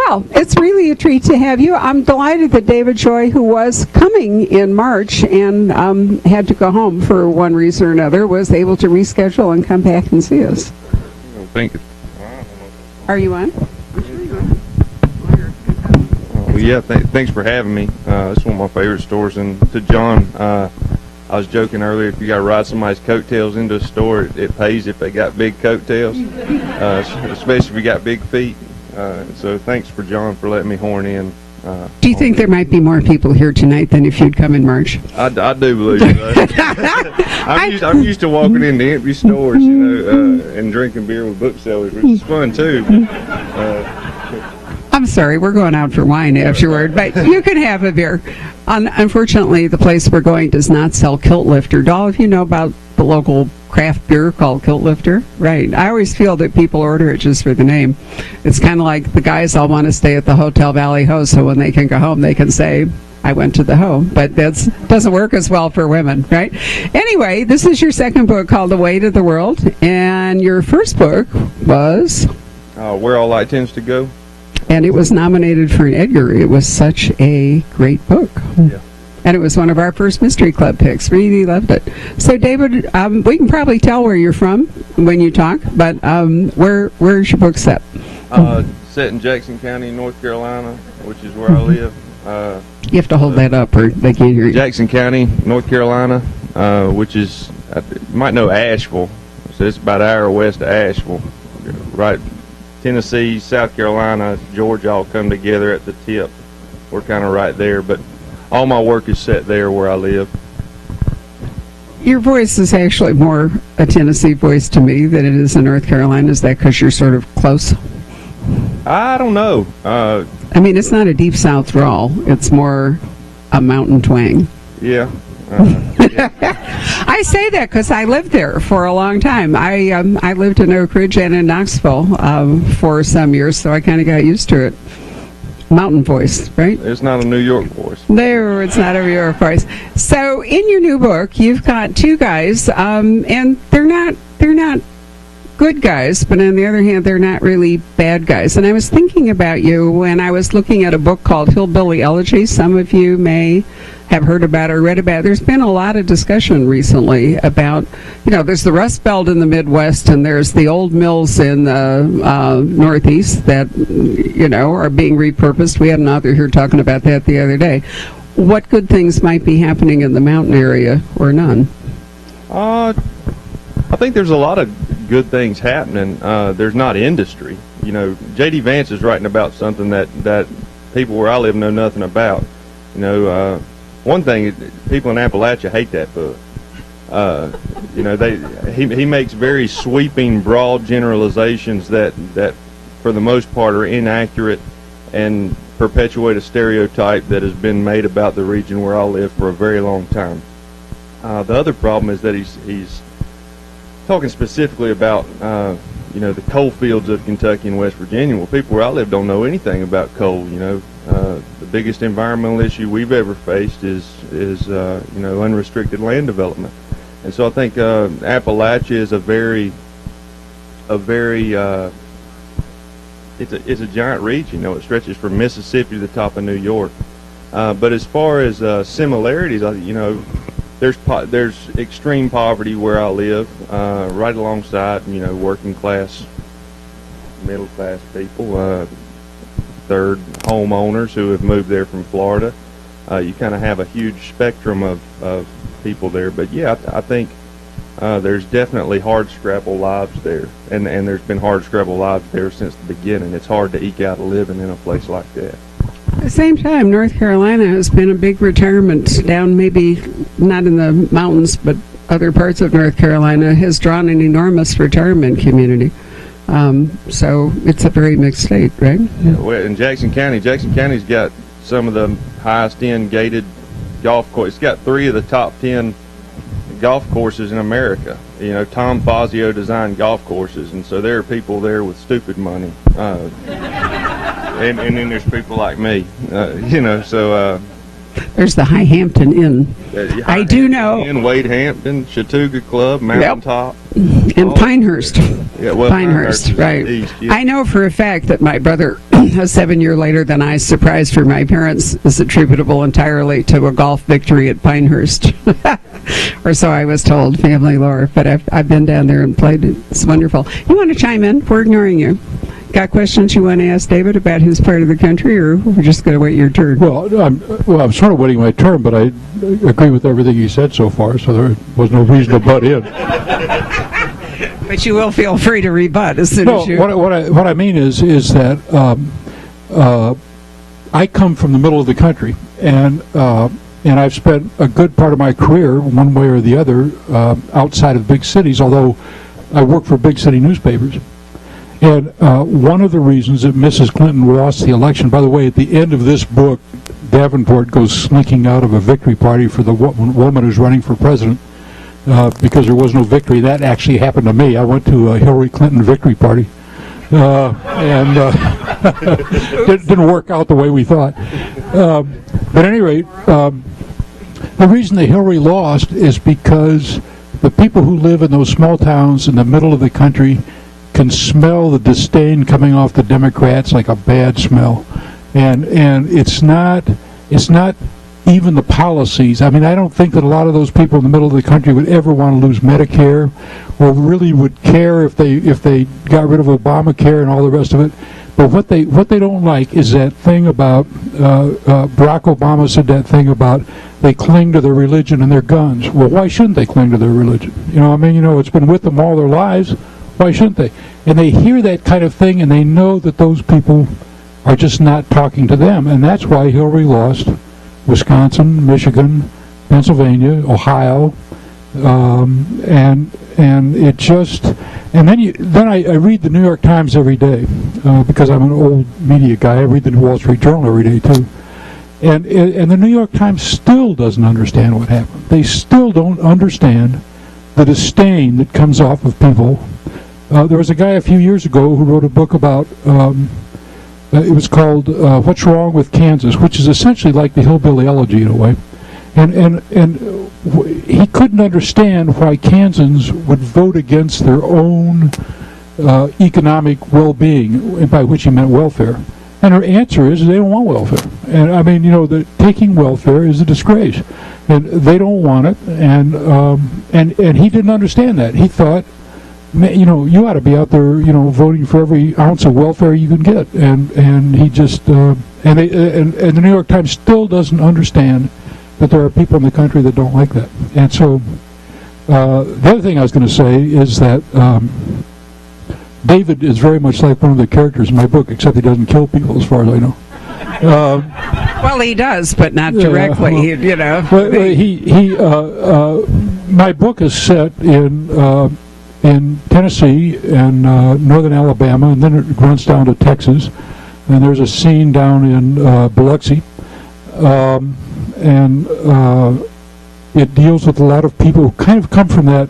Well, it's really a treat to have you. I'm delighted that David Joy, who was coming in March and had to go home for one reason or another, was able to reschedule and come back and see us. Thank you. Are you on? I'm sure you are. Well, yeah, thanks for having me. It's one of my favorite stores. And to John, I was joking earlier, if you got to ride somebody's coattails into a store, it pays if they got big coattails, especially if you got big feet. So thanks for John for letting me horn in. Do you think there might be more people here tonight than if you'd come in March? I do believe that. I'm used to walking into empty stores, and drinking beer with booksellers, which is fun too. I'm sorry, we're going out for wine afterward, but you can have a beer. Unfortunately, the place we're going does not sell Kilt Lifter. Do all of you know about the local craft beer called Kilt Lifter? Right. I always feel that people order it just for the name. It's kind of like the guys all want to stay at the Hotel Valley Ho, so when they can go home, they can say, I went to the Ho. But that doesn't work as well for women, right? Anyway, this is your second book called The Way to the World, and your first book was? Where All Light Tends to Go. And it was nominated for an Edgar. It was such a great book. Yeah. And it was one of our first Mystery Club picks. Really loved it. So, David, we can probably tell where you're from when you talk, but where's your book set? Set in Jackson County, North Carolina, which is where I live. You have to hold that up or they can't hear you. Jackson County, North Carolina, which is, you might know Asheville. So it's about an hour west of Asheville. Right, Tennessee, South Carolina, Georgia all come together at the tip. We're kind of right there, but all my work is set there where I live. Your voice is actually more a Tennessee voice to me than it is in North Carolina. Is that because you're sort of close? I don't know. I mean, it's not a deep South drawl. It's more a mountain twang. Yeah. I say that because I lived there for a long time. I lived in Oak Ridge and in Knoxville for some years, so I kind of got used to it. Mountain voice, right? It's not a New York voice. There, it's not a New York voice. So, in your new book, you've got two guys, and they're not good guys, but on the other hand, they're not really bad guys. And I was thinking about you when I was looking at a book called Hillbilly Elegy. Some of you may have heard about or read about. There's been a lot of discussion recently about, there's the Rust Belt in the Midwest and there's the old mills in the Northeast that, are being repurposed. We had an author here talking about that the other day. What good things might be happening in the mountain area or none? I think there's a lot of good things happening. There's not industry. J.D. Vance is writing about something that people where I live know nothing about. One thing, people in Appalachia hate that book. He makes very sweeping, broad generalizations that for the most part are inaccurate and perpetuate a stereotype that has been made about the region where I live for a very long time. The other problem is that he's talking specifically about the coal fields of Kentucky and West Virginia. Well, people where I live don't know anything about coal. The biggest environmental issue we've ever faced is unrestricted land development, and so I think Appalachia is it's a giant region. It stretches from Mississippi to the top of New York. But as far as similarities, there's extreme poverty where I live, right alongside working class, middle class people. Third homeowners who have moved there from Florida. You kind of have a huge spectrum of people there. But yeah, I think there's definitely hard scrabble lives there, and there's been hard scrabble lives there since the beginning. It's hard to eke out a living in a place like that. At the same time, North Carolina has been a big retirement down, maybe not in the mountains, but other parts of North Carolina has drawn an enormous retirement community. So it's a very mixed state, right? Yeah, well, in Jackson County's got some of the highest end gated golf courses. It's got 3 of the top 10 golf courses in America. Tom Fazio designed golf courses, and so there are people there with stupid money. And then there's people like me, There's the High Hampton Inn. I do know. In Wade Hampton, Chattooga Club, Mountaintop. And Pinehurst. Yeah, well, Pinehurst, right. East, yeah. I know for a fact that my brother a 7-year later than I surprise for my parents is attributable entirely to a golf victory at Pinehurst. Or so I was told, family lore. But I've been down there and played. It's wonderful. You want to chime in? We're ignoring you. Got questions you want to ask David about his part of the country, or we're just going to wait your turn? Well, I'm sort of waiting my turn, but I agree with everything you said so far, so there was no reason to butt in. But you will feel free to rebut as soon as you... What I mean is that I come from the middle of the country, and I've spent a good part of my career, one way or the other, outside of big cities, although I work for big city newspapers. And one of the reasons that Mrs. Clinton lost the election, by the way, at the end of this book, Davenport goes slinking out of a victory party for the woman who's running for president because there was no victory. That actually happened to me. I went to a Hillary Clinton victory party, and didn't work out the way we thought. But at any rate, the reason that Hillary lost is because the people who live in those small towns in the middle of the country can smell the disdain coming off the Democrats like a bad smell, and it's not even the policies. I mean, I don't think that a lot of those people in the middle of the country would ever want to lose Medicare, or really would care if they got rid of Obamacare and all the rest of it. But what they don't like is that thing about Barack Obama said that thing about they cling to their religion and their guns. Well, why shouldn't they cling to their religion? It's been with them all their lives. Why shouldn't they? And they hear that kind of thing, and they know that those people are just not talking to them, and that's why Hillary lost Wisconsin, Michigan, Pennsylvania, Ohio, and it just. And then I read the New York Times every day because I'm an old media guy. I read the Wall Street Journal every day too, and the New York Times still doesn't understand what happened. They still don't understand the disdain that comes off of people. There was a guy a few years ago who wrote a book about, it was called What's Wrong with Kansas, which is essentially like the Hillbilly Elegy in a way. And he couldn't understand why Kansans would vote against their own economic well-being, by which he meant welfare. And her answer is they don't want welfare. And I mean, taking welfare is a disgrace. And they don't want it. And he didn't understand that. He thought, you ought to be out there, voting for every ounce of welfare you can get, and he just and the New York Times still doesn't understand that there are people in the country that don't like that. And so the other thing I was going to say is that David is very much like one of the characters in my book, except he doesn't kill people, as far as I know. Well, he does, but not directly. My book is set in Tennessee and northern Alabama, and then it runs down to Texas. And there's a scene down in Biloxi, and it deals with a lot of people who kind of come from that.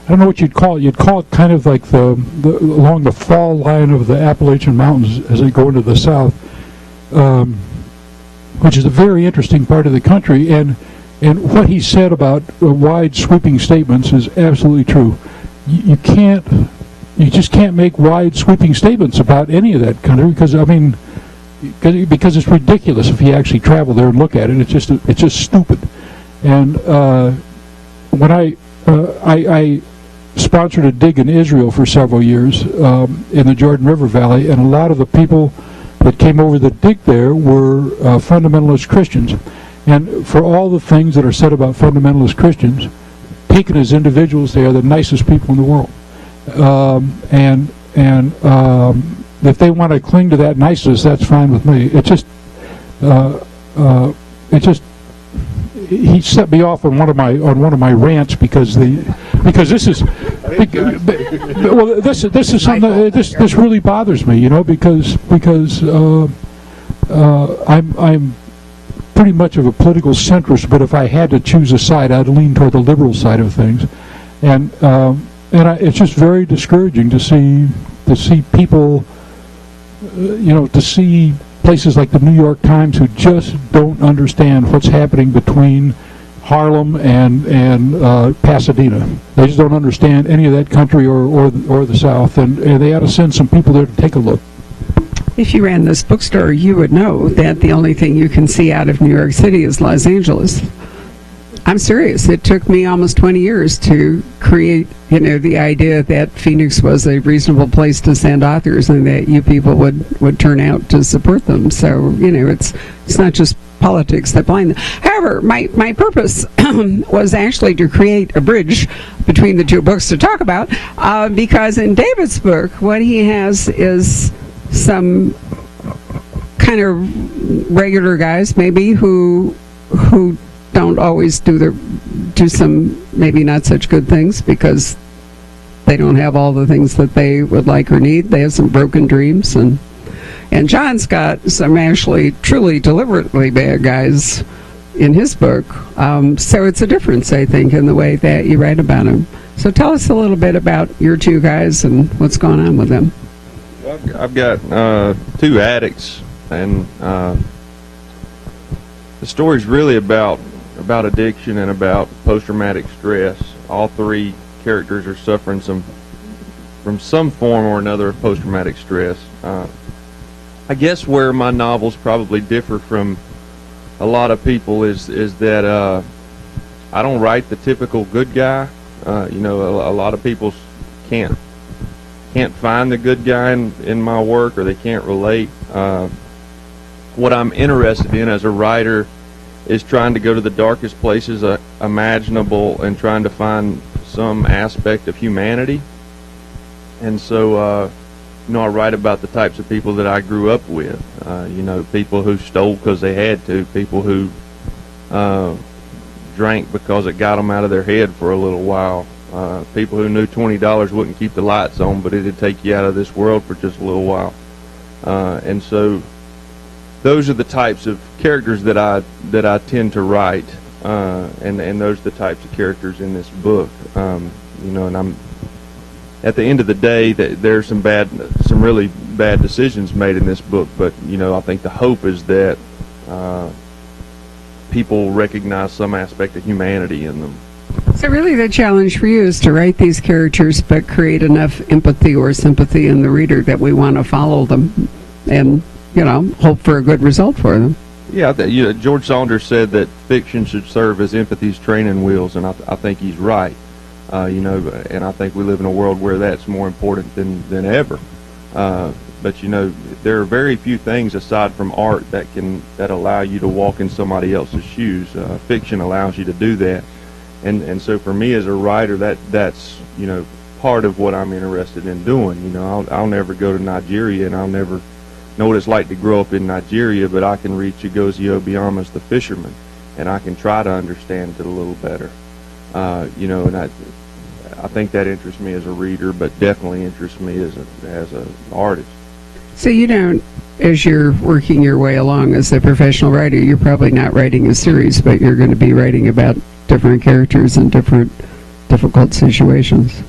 I don't know what you'd call it. You'd call it kind of like the along the fall line of the Appalachian Mountains as they go into the south, which is a very interesting part of the country. And what he said about wide sweeping statements is absolutely true. You just can't make wide sweeping statements about any of that country because it's ridiculous if you actually travel there and look at it. It's just stupid. And when I sponsored a dig in Israel for several years in the Jordan River Valley, and a lot of the people that came over the dig there were fundamentalist Christians. And for all the things that are said about fundamentalist Christians, taken as individuals, they are the nicest people in the world. And if they want to cling to that niceness, that's fine with me. He set me off on one of my rants because this is this is something this really bothers me, because I'm pretty much of a political centrist, but if I had to choose a side, I'd lean toward the liberal side of things, and it's just very discouraging to see people, to see places like the New York Times who just don't understand what's happening between Harlem and Pasadena. They just don't understand any of that country or the South, and they ought to send some people there to take a look. If you ran this bookstore, you would know that the only thing you can see out of New York City is Los Angeles. I'm serious. It took me almost 20 years to create, the idea that Phoenix was a reasonable place to send authors and that you people would turn out to support them. So, it's not just politics that blind them. However, my purpose was actually to create a bridge between the two books to talk about, because in David's book, what he has is some kind of regular guys, maybe, who don't always do some maybe not such good things because they don't have all the things that they would like or need. They have some broken dreams, and John's got some actually truly deliberately bad guys in his book. So it's a difference, I think, in the way that you write about them. So tell us a little bit about your two guys and what's going on with them. Well, I've got two addicts, and the story's really about addiction and about post-traumatic stress. All three characters are suffering from some form or another of post-traumatic stress. I guess where my novels probably differ from a lot of people is that I don't write the typical good guy. A lot of people can't find the good guy in my work, or they can't relate. What I'm interested in as a writer is trying to go to the darkest places imaginable and trying to find some aspect of humanity. And so, I write about the types of people that I grew up with. People who stole because they had to, people who drank because it got them out of their head for a little while, people who knew $20 wouldn't keep the lights on, but it'd take you out of this world for just a little while. And so those are the types of characters that I tend to write, and those are the types of characters in this book. And I'm at the end of the day, there's some really bad decisions made in this book, but I think the hope is that people recognize some aspect of humanity in them. So really the challenge for you is to write these characters but create enough empathy or sympathy in the reader that we want to follow them and hope for a good result for them. Yeah, George Saunders said that fiction should serve as empathy's training wheels, and I think he's right. And I think we live in a world where that's more important than ever. But there are very few things aside from art that allow you to walk in somebody else's shoes. Fiction allows you to do that, and so for me as a writer, that's part of what I'm interested in doing. I'll never go to Nigeria, and I'll never know what it's like to grow up in Nigeria, but I can read Chigozie Obiama's The Fisherman, and I can try to understand it a little better. And I think that interests me as a reader, but definitely interests me as an artist. So you don't, as you're working your way along as a professional writer, you're probably not writing a series, but you're going to be writing about different characters in different difficult situations.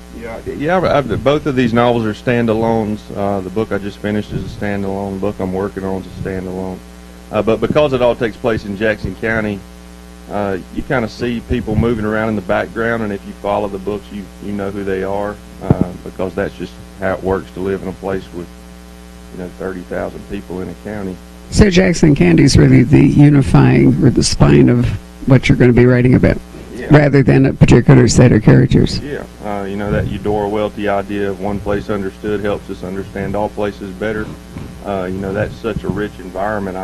Yeah. Both of these novels are standalones. The book I just finished is a standalone. The book I'm working on is a standalone. But because it all takes place in Jackson County, you kind of see people moving around in the background, and if you follow the books, you know who they are, because that's just how it works to live in a place with 30,000 people in a county. So Jackson County is really the unifying or the spine of what you're going to be writing about, rather than a particular set of characters. Yeah, that Eudora Welty idea of one place understood helps us understand all places better. That's such a rich environment,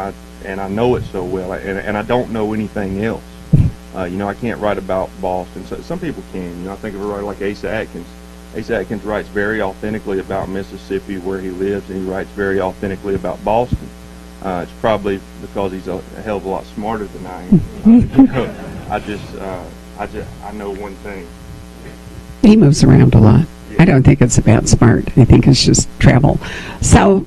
and I know it so well, and I don't know anything else. I can't write about Boston. So some people can. I think of a writer like Asa Atkins. Asa Atkins writes very authentically about Mississippi, where he lives, and he writes very authentically about Boston. It's probably because he's a hell of a lot smarter than I am. I know one thing. He moves around a lot. I don't think it's about smart. I think it's just travel. So,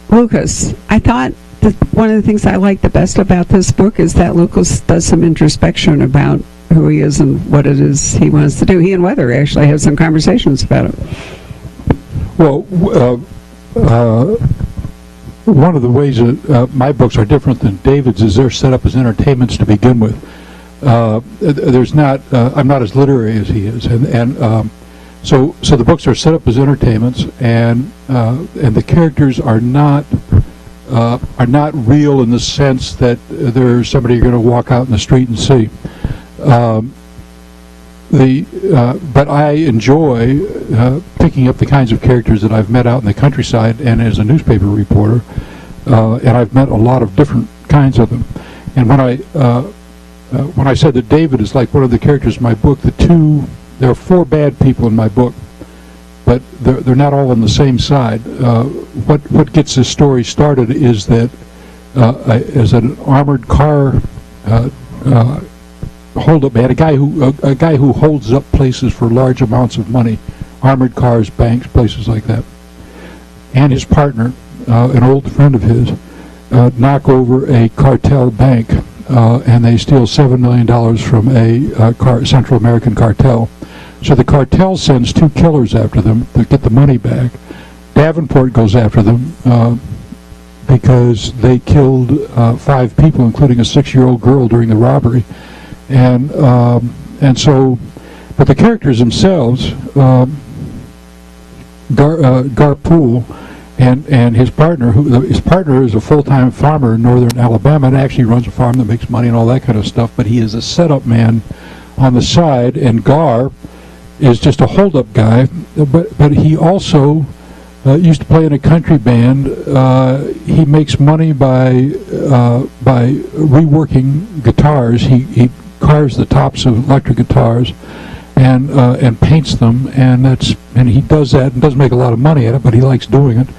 Lucas, I thought that one of the things I like the best about this book is that Lucas does some introspection about who he is and what it is he wants to do. He and Weather actually have some conversations about it. Well, one of the ways that my books are different than David's is they're set up as entertainments to begin with. I'm not as literary as he is, and so the books are set up as entertainments, and the characters are not are not real in the sense that there's somebody you're going to walk out in the street and see. But I enjoy picking up the kinds of characters that I've met out in the countryside and as a newspaper reporter, and I've met a lot of different kinds of them. And when I said that David is like one of the characters in my book, there are 4 bad people in my book, but they're not all on the same side. What gets this story started is that as an armored car hold-up man, a guy who holds up places for large amounts of money, armored cars, banks, places like that, and his partner, an old friend of his, knock over a cartel bank, and they steal $7 million from a Central American cartel. So the cartel sends 2 killers after them to get the money back. Davenport goes after them because they killed 5 people, including a 6-year-old girl, during the robbery. And so, but the characters themselves, Garpool and his partner, his partner is a full-time farmer in northern Alabama and actually runs a farm that makes money and all that kind of stuff, but he is a setup man on the side, and Gar is just a hold-up guy, but he also used to play in a country band. He makes money by reworking guitars. He carves the tops of electric guitars and paints them, and he does that and doesn't make a lot of money at it, but he likes doing it.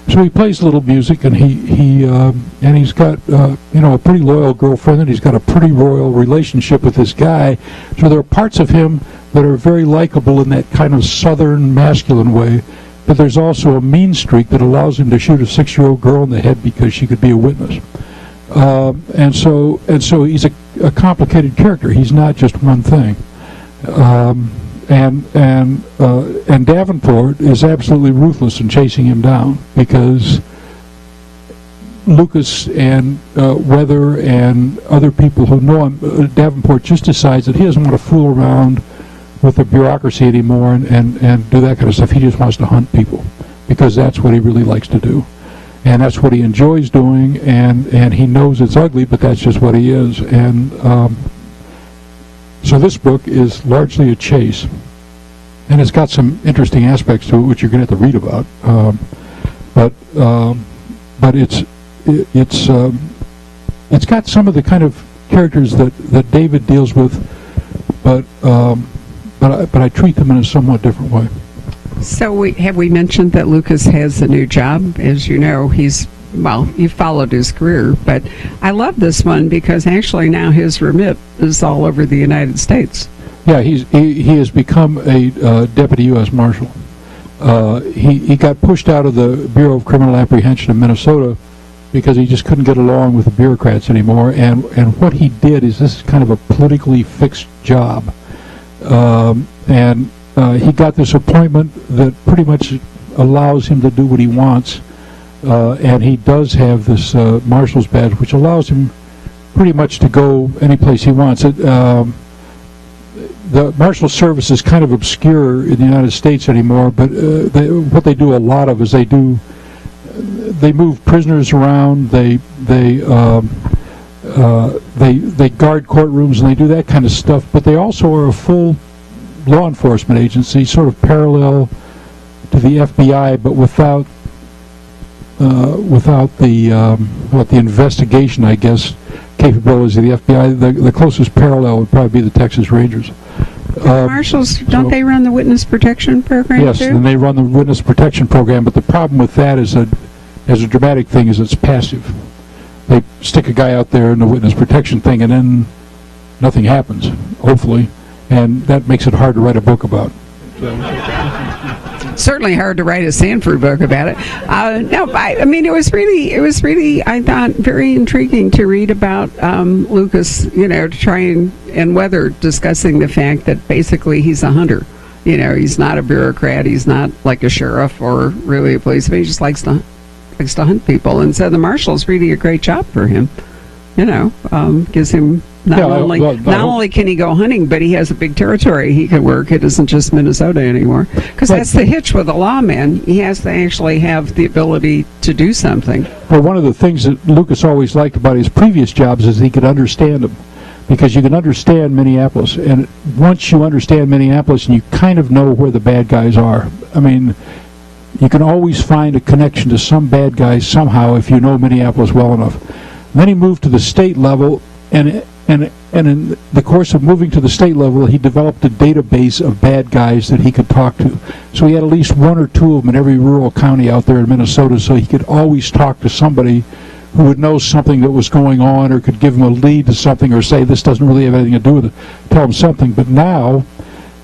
So he plays a little music, and he's got a pretty loyal girlfriend, and he's got a pretty royal relationship with this guy. So there are parts of him that are very likable in that kind of southern masculine way, but there's also a mean streak that allows him to shoot a 6-year-old girl in the head because she could be a witness. And so he's a complicated character. He's not just one thing. And Davenport is absolutely ruthless in chasing him down because Lucas and Weather and other people who know him, Davenport just decides that he doesn't want to fool around with the bureaucracy anymore and do that kind of stuff. He just wants to hunt people because that's what he really likes to do. And that's what he enjoys doing, and he knows it's ugly, but that's just what he is. And so this book is largely a chase, and it's got some interesting aspects to it, which you're going to have to read about. But it's got some of the kind of characters that David deals with, but I treat them in a somewhat different way. So have we mentioned that Lucas has a new job? As you know, you followed his career, but I love this one because actually now his remit is all over the United States. Yeah, he has become a deputy U.S. Marshal. He got pushed out of the Bureau of Criminal Apprehension in Minnesota because he just couldn't get along with the bureaucrats anymore. And what he did is, this is kind of a politically fixed job, and he got this appointment that pretty much allows him to do what he wants, and he does have this marshal's badge, which allows him pretty much to go any place he wants. The marshal service is kind of obscure in the United States anymore, but what they do a lot of is they move prisoners around, they guard courtrooms, and they do that kind of stuff, but they also are a full law enforcement agency, sort of parallel to the FBI, but without the investigation, I guess, capabilities of the FBI. The closest parallel would probably be the Texas Rangers. Marshals, don't they run the witness protection program yes, too? and they run the witness protection program, but the problem with that is that, as a dramatic thing, is it's passive. They stick a guy out there in the witness protection thing, and then nothing happens, hopefully. And that makes it hard to write a book about. Certainly hard to write a Sandford book about it. I mean, it was really, I thought, very intriguing to read about Lucas, to try and Weather discussing the fact that basically he's a hunter. He's not a bureaucrat. He's not like a sheriff or really a policeman. He just likes to hunt people. And so the marshal's really a great job for him. Gives him Not Yeah, only well, not only can he go hunting, but he has a big territory he can work. It isn't just Minnesota anymore. Because Right. that's the hitch with a lawman. He has to actually have the ability to do something. Well, one of the things that Lucas always liked about his previous jobs is he could understand them, because you can understand Minneapolis, and once you understand Minneapolis, and you kind of know where the bad guys are. I mean, you can always find a connection to some bad guys somehow if you know Minneapolis well enough. Then he moved to the state level, and in the course of moving to the state level, he developed a database of bad guys that he could talk to. So he had at least one or two of them in every rural county out there in Minnesota, so he could always talk to somebody who would know something that was going on, or could give him a lead to something, or say this doesn't really have anything to do with it, tell him something. But now,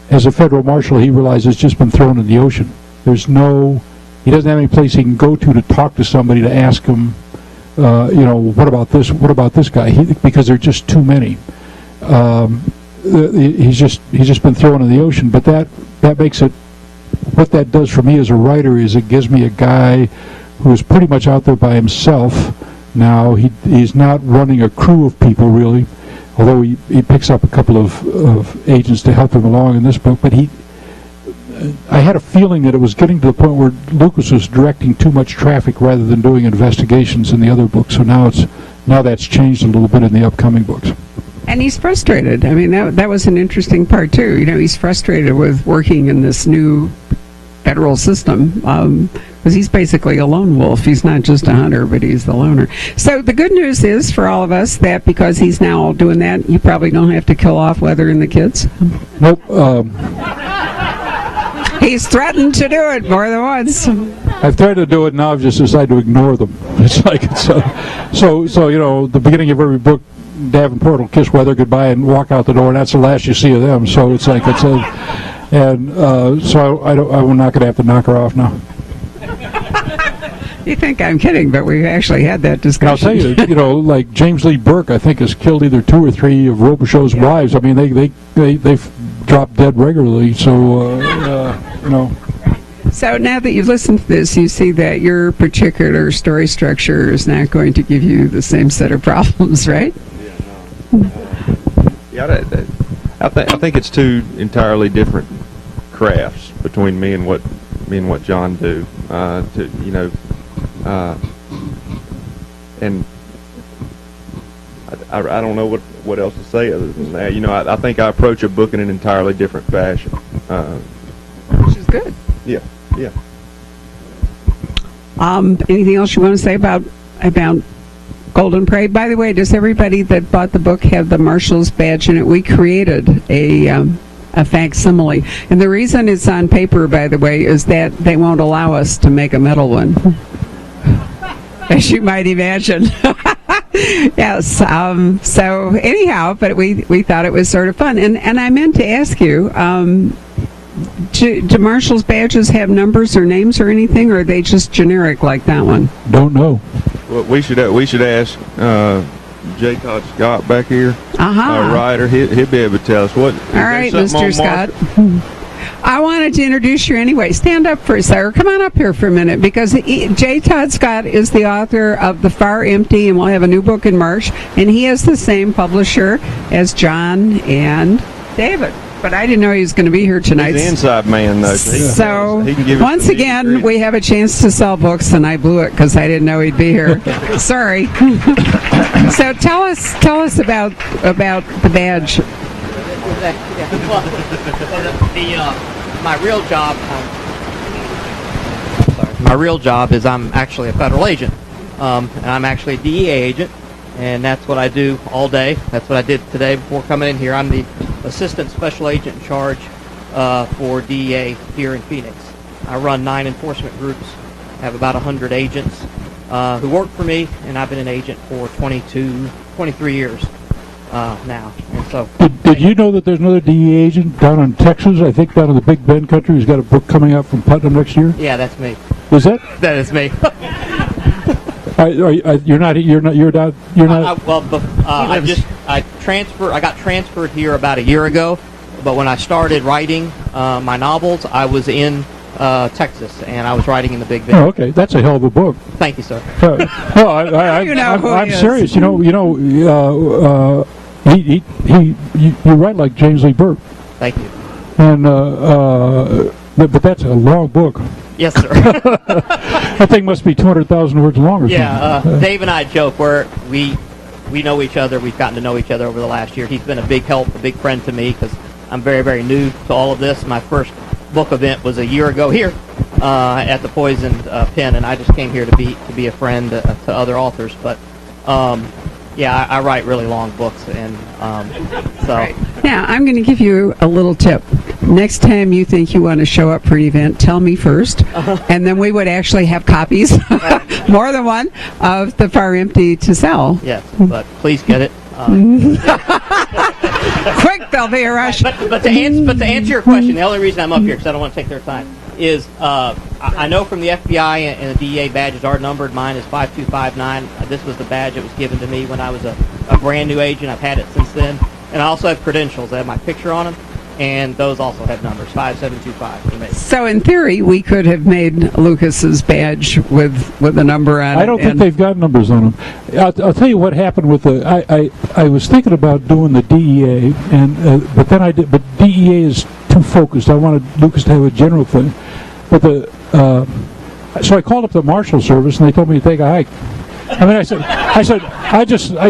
as a federal marshal, he realizes it's just been thrown in the ocean. He doesn't have any place he can go to talk to somebody to ask him, what about this guy? Because there are just too many. He's just been thrown in the ocean. But that makes it, what that does for me as a writer is it gives me a guy who is pretty much out there by himself now. He's not running a crew of people, really, although he picks up a couple of agents to help him along in this book. But I had a feeling that it was getting to the point where Lucas was directing too much traffic rather than doing investigations in the other books. So now that's changed a little bit in the upcoming books. And he's frustrated. I mean, that was an interesting part, too. He's frustrated with working in this new federal system, because he's basically a lone wolf. He's not just a hunter, but he's the loner. So the good news is for all of us that because he's now doing that, you probably don't have to kill off Weather and the kids. Nope. He's threatened to do it more than once. I've tried to do it, now I've just decided to ignore them. It's like the beginning of every book, Davenport will kiss Weather goodbye and walk out the door, and that's the last you see of them. So so I'm not going to have to knock her off now. You think I'm kidding, but we actually had that discussion. And I'll tell you, like James Lee Burke, I think, has killed either 2 or 3 of Robichaux's wives. I mean, they've dropped dead regularly. So So now that you've listened to this, you see that your particular story structure is not going to give you the same set of problems, right? I think it's two entirely different crafts between me and what John do. And I don't know what else to say other than that. I think I approach a book in an entirely different fashion. Which is good. Yeah. Anything else you want to say about Golden Parade? By the way, does everybody that bought the book have the Marshal's badge in it? We created a facsimile, and the reason it's on paper, by the way, is that they won't allow us to make a metal one, as you might imagine. Yes. So anyhow, but we thought it was sort of fun, and I meant to ask you. Do Marshall's badges have numbers or names or anything, or are they just generic like that one? Don't know. Well, we should ask J. Todd Scott back here, Uh-huh. writer. He'll be able to tell us what. All right, Mr. Scott. I wanted to introduce you anyway. Stand up for a second. Come on up here for a minute, because J. Todd Scott is the author of The Far Empty, and we'll have a new book in March, and he is the same publisher as John and David. But I didn't know he was going to be here tonight. He's the inside man, though. So, he can give once again, we have a chance to sell books, and I blew it because I didn't know he'd be here. Sorry. So tell us about the badge. My real job is I'm actually a federal agent, and I'm actually a DEA agent, and that's what I do all day. That's what I did today before coming in here. I'm the Assistant Special Agent in charge for DEA here in Phoenix. I run 9 enforcement groups, have about 100 agents who work for me, and I've been an agent for 23 years now. And so, Did you know that there's another DEA agent down in Texas? I think down in the Big Bend country, who's got a book coming out from Putnam next year. Yeah, that's me. Was that? That is me. You're not. I got transferred here about a year ago, but when I started writing my novels, I was in Texas, and I was writing in the Big Bend. Oh, okay. That's a hell of a book. Thank you, sir. I'm serious. You write like James Lee Burke. Thank you. And but that's a long book. Yes, sir. That thing must be 200,000 words long or something. Dave and I joke we know each other. We've gotten to know each other over the last year. He's been a big help, a big friend to me because I'm very, very new to all of this. My first book event was a year ago here at the Poisoned Pen, and I just came here to be a friend to other authors. But I write really long books, and so. Right. Now, I'm going to give you a little tip. Next time you think you want to show up for an event, tell me first, and then we would actually have copies, more than one, of The Far Empty to sell. Yes, but please get it. Quick, there'll be a rush. But to answer your question, the only reason I'm up here, because I don't want to take their time, is I know from the FBI and the DEA badges are numbered. Mine is 5259. This was the badge that was given to me when I was a brand new agent. I've had it since then. And I also have credentials. I have my picture on them, and those also have numbers, 5725. So in theory, we could have made Lucas's badge with a number on it. I don't think they've got numbers on them. I'll tell you what happened with the. I was thinking about doing the DEA, but then I did. But DEA is too focused. I wanted Lucas to have a general thing, but so I called up the Marshal Service, and they told me to take a hike. I mean,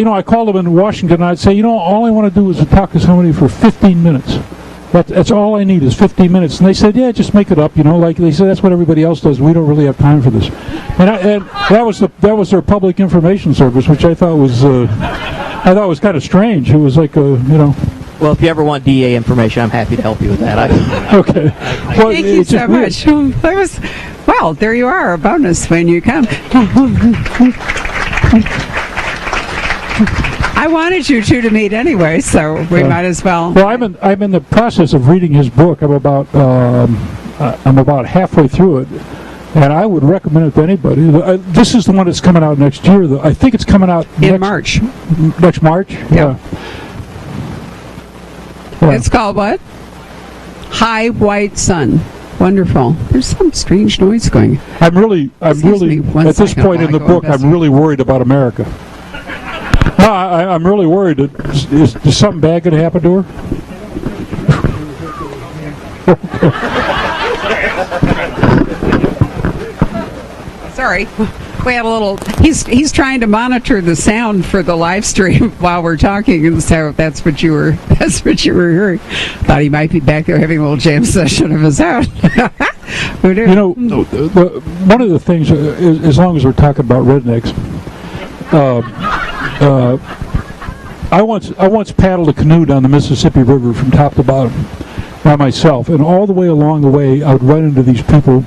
I called them in Washington, and I'd say, all I want to do is to talk to somebody for 15 minutes. That's all I need is 15 minutes. And they said, yeah, just make it up, like they said, that's what everybody else does. We don't really have time for this. And that was their public information service, which I thought was kind of strange. It was like, Well, if you ever want DA information, I'm happy to help you with that. Okay. Well, thank you so much. Well, there you are, a bonus when you come. I wanted you two to meet anyway, so we might as well. Well, I'm in the process of reading his book. I'm about halfway through it, and I would recommend it to anybody. This is the one that's coming out next year. I think it's coming out in March. Next March. Yeah. It's called what? High White Sun. Wonderful. There's some strange noise going. I'm really at this point in the book, I'm really worried about America. No, I'm really worried. Is something bad going to happen to her? Sorry. We had a little. He's trying to monitor the sound for the live stream while we're talking, and so that's what you were hearing. Thought he might be back there having a little jam session of his own. Who knew? One of the things, as long as we're talking about rednecks, I once paddled a canoe down the Mississippi River from top to bottom by myself, and all the way along the way, I would run into these people,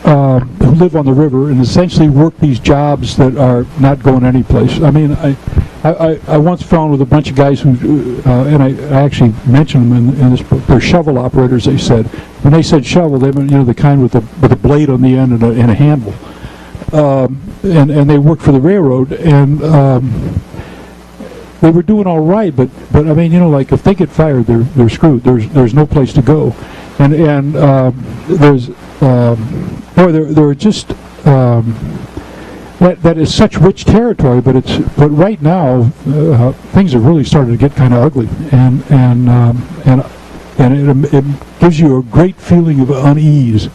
who live on the river and essentially work these jobs that are not going anyplace. I mean, I once fell in with a bunch of guys who, and I actually mentioned them in this book. They're shovel operators. They said when they said shovel, they meant the kind with a blade on the end and a handle, and they worked for the railroad, and they were doing all right. But I mean, like if they get fired, they're screwed. There's no place to go, and there's. They're just that is such rich territory, but right now things are really starting to get kind of ugly, and it gives you a great feeling of unease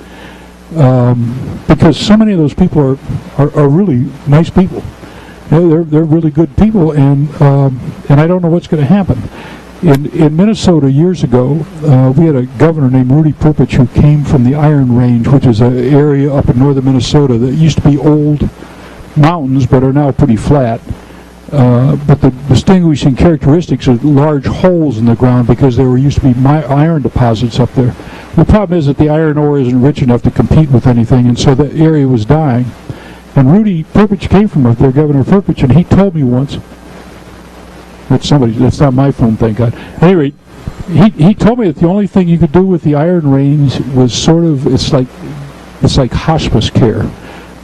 because so many of those people are really nice people. They're really good people, and I don't know what's going to happen. In Minnesota years ago, we had a governor named Rudy Perpich who came from the Iron Range, which is an area up in northern Minnesota that used to be old mountains but are now pretty flat. But the distinguishing characteristics are large holes in the ground because there used to be iron deposits up there. The problem is that the iron ore isn't rich enough to compete with anything, and so the area was dying. And Rudy Perpich came from up there, Governor Perpich, and he told me once, that's not my phone, thank God. At any rate, he told me that the only thing you could do with the Iron Range was it's like hospice care.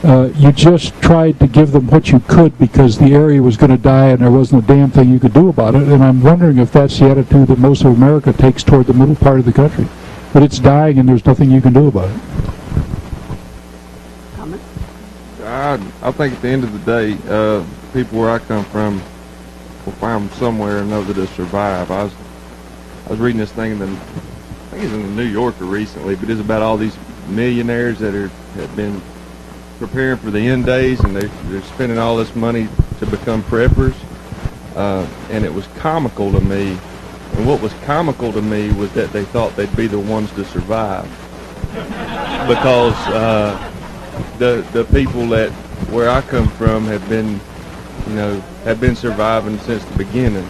You just tried to give them what you could because the area was going to die and there wasn't a damn thing you could do about it. And I'm wondering if that's the attitude that most of America takes toward the middle part of the country. But it's dying and there's nothing you can do about it. I think at the end of the day, people where I come from, will find somewhere or another to survive. I was reading this thing I think it's in the New Yorker recently, but it's about all these millionaires that have been preparing for the end days, and they're spending all this money to become preppers. And it was comical to me. And what was comical to me was that they thought they'd be the ones to survive, because the people that where I come from have been surviving since the beginning.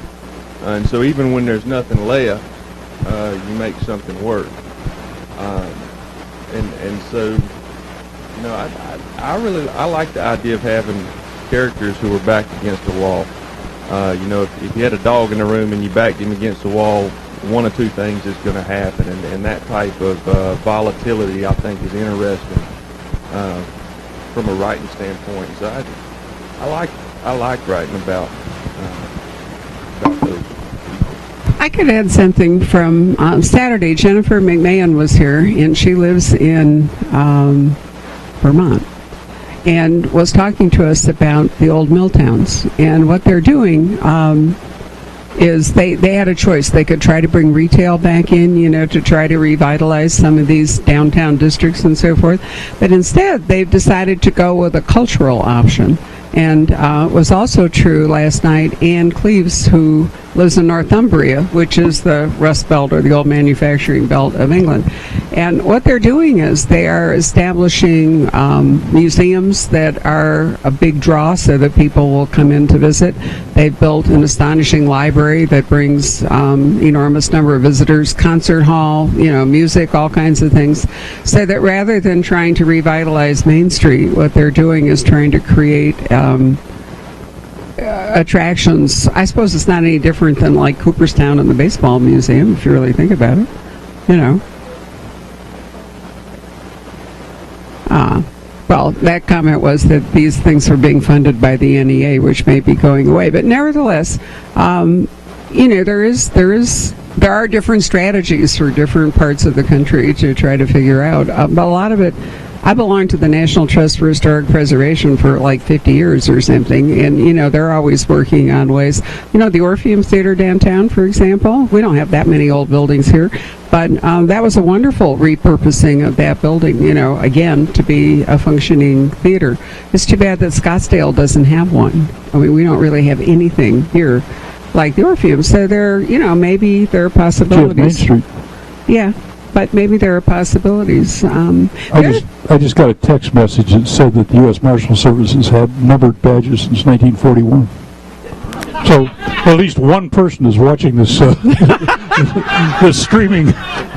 And so even when there's nothing left, you make something work. And so, I like the idea of having characters who are backed against the wall. If you had a dog in the room and you backed him against the wall, one of two things is going to happen, and that type of volatility, I think, is interesting from a writing standpoint. So I like writing about those. I could add something from Saturday. Jennifer McMahon was here, and she lives in Vermont, and was talking to us about the old mill towns. And what they're doing is they had a choice. They could try to bring retail back in, to try to revitalize some of these downtown districts and so forth. But instead, they've decided to go with a cultural option. And it was also true last night. Ann Cleves, who lives in Northumbria, which is the Rust Belt or the old manufacturing belt of England. And what they're doing is they are establishing museums that are a big draw so that people will come in to visit. They've built an astonishing library that brings enormous number of visitors, concert hall, music, all kinds of things. So that rather than trying to revitalize Main Street, what they're doing is trying to create attractions. I suppose it's not any different than like Cooperstown and the Baseball Museum, if you really think about it. Well, that comment was that these things are being funded by the NEA, which may be going away. But nevertheless, there are different strategies for different parts of the country to try to figure out. But a lot of it, I belong to the National Trust for Historic Preservation for like 50 years or something, and they're always working on ways. The Orpheum Theater downtown, for example, we don't have that many old buildings here, but that was a wonderful repurposing of that building, again, to be a functioning theater. It's too bad that Scottsdale doesn't have one. I mean, we don't really have anything here like the Orpheum, so maybe there are possibilities. Main Street. Yeah. But maybe there are possibilities. I just got a text message that said that the U.S. Marshal Service has had numbered badges since 1941. So at least one person is watching this this streaming.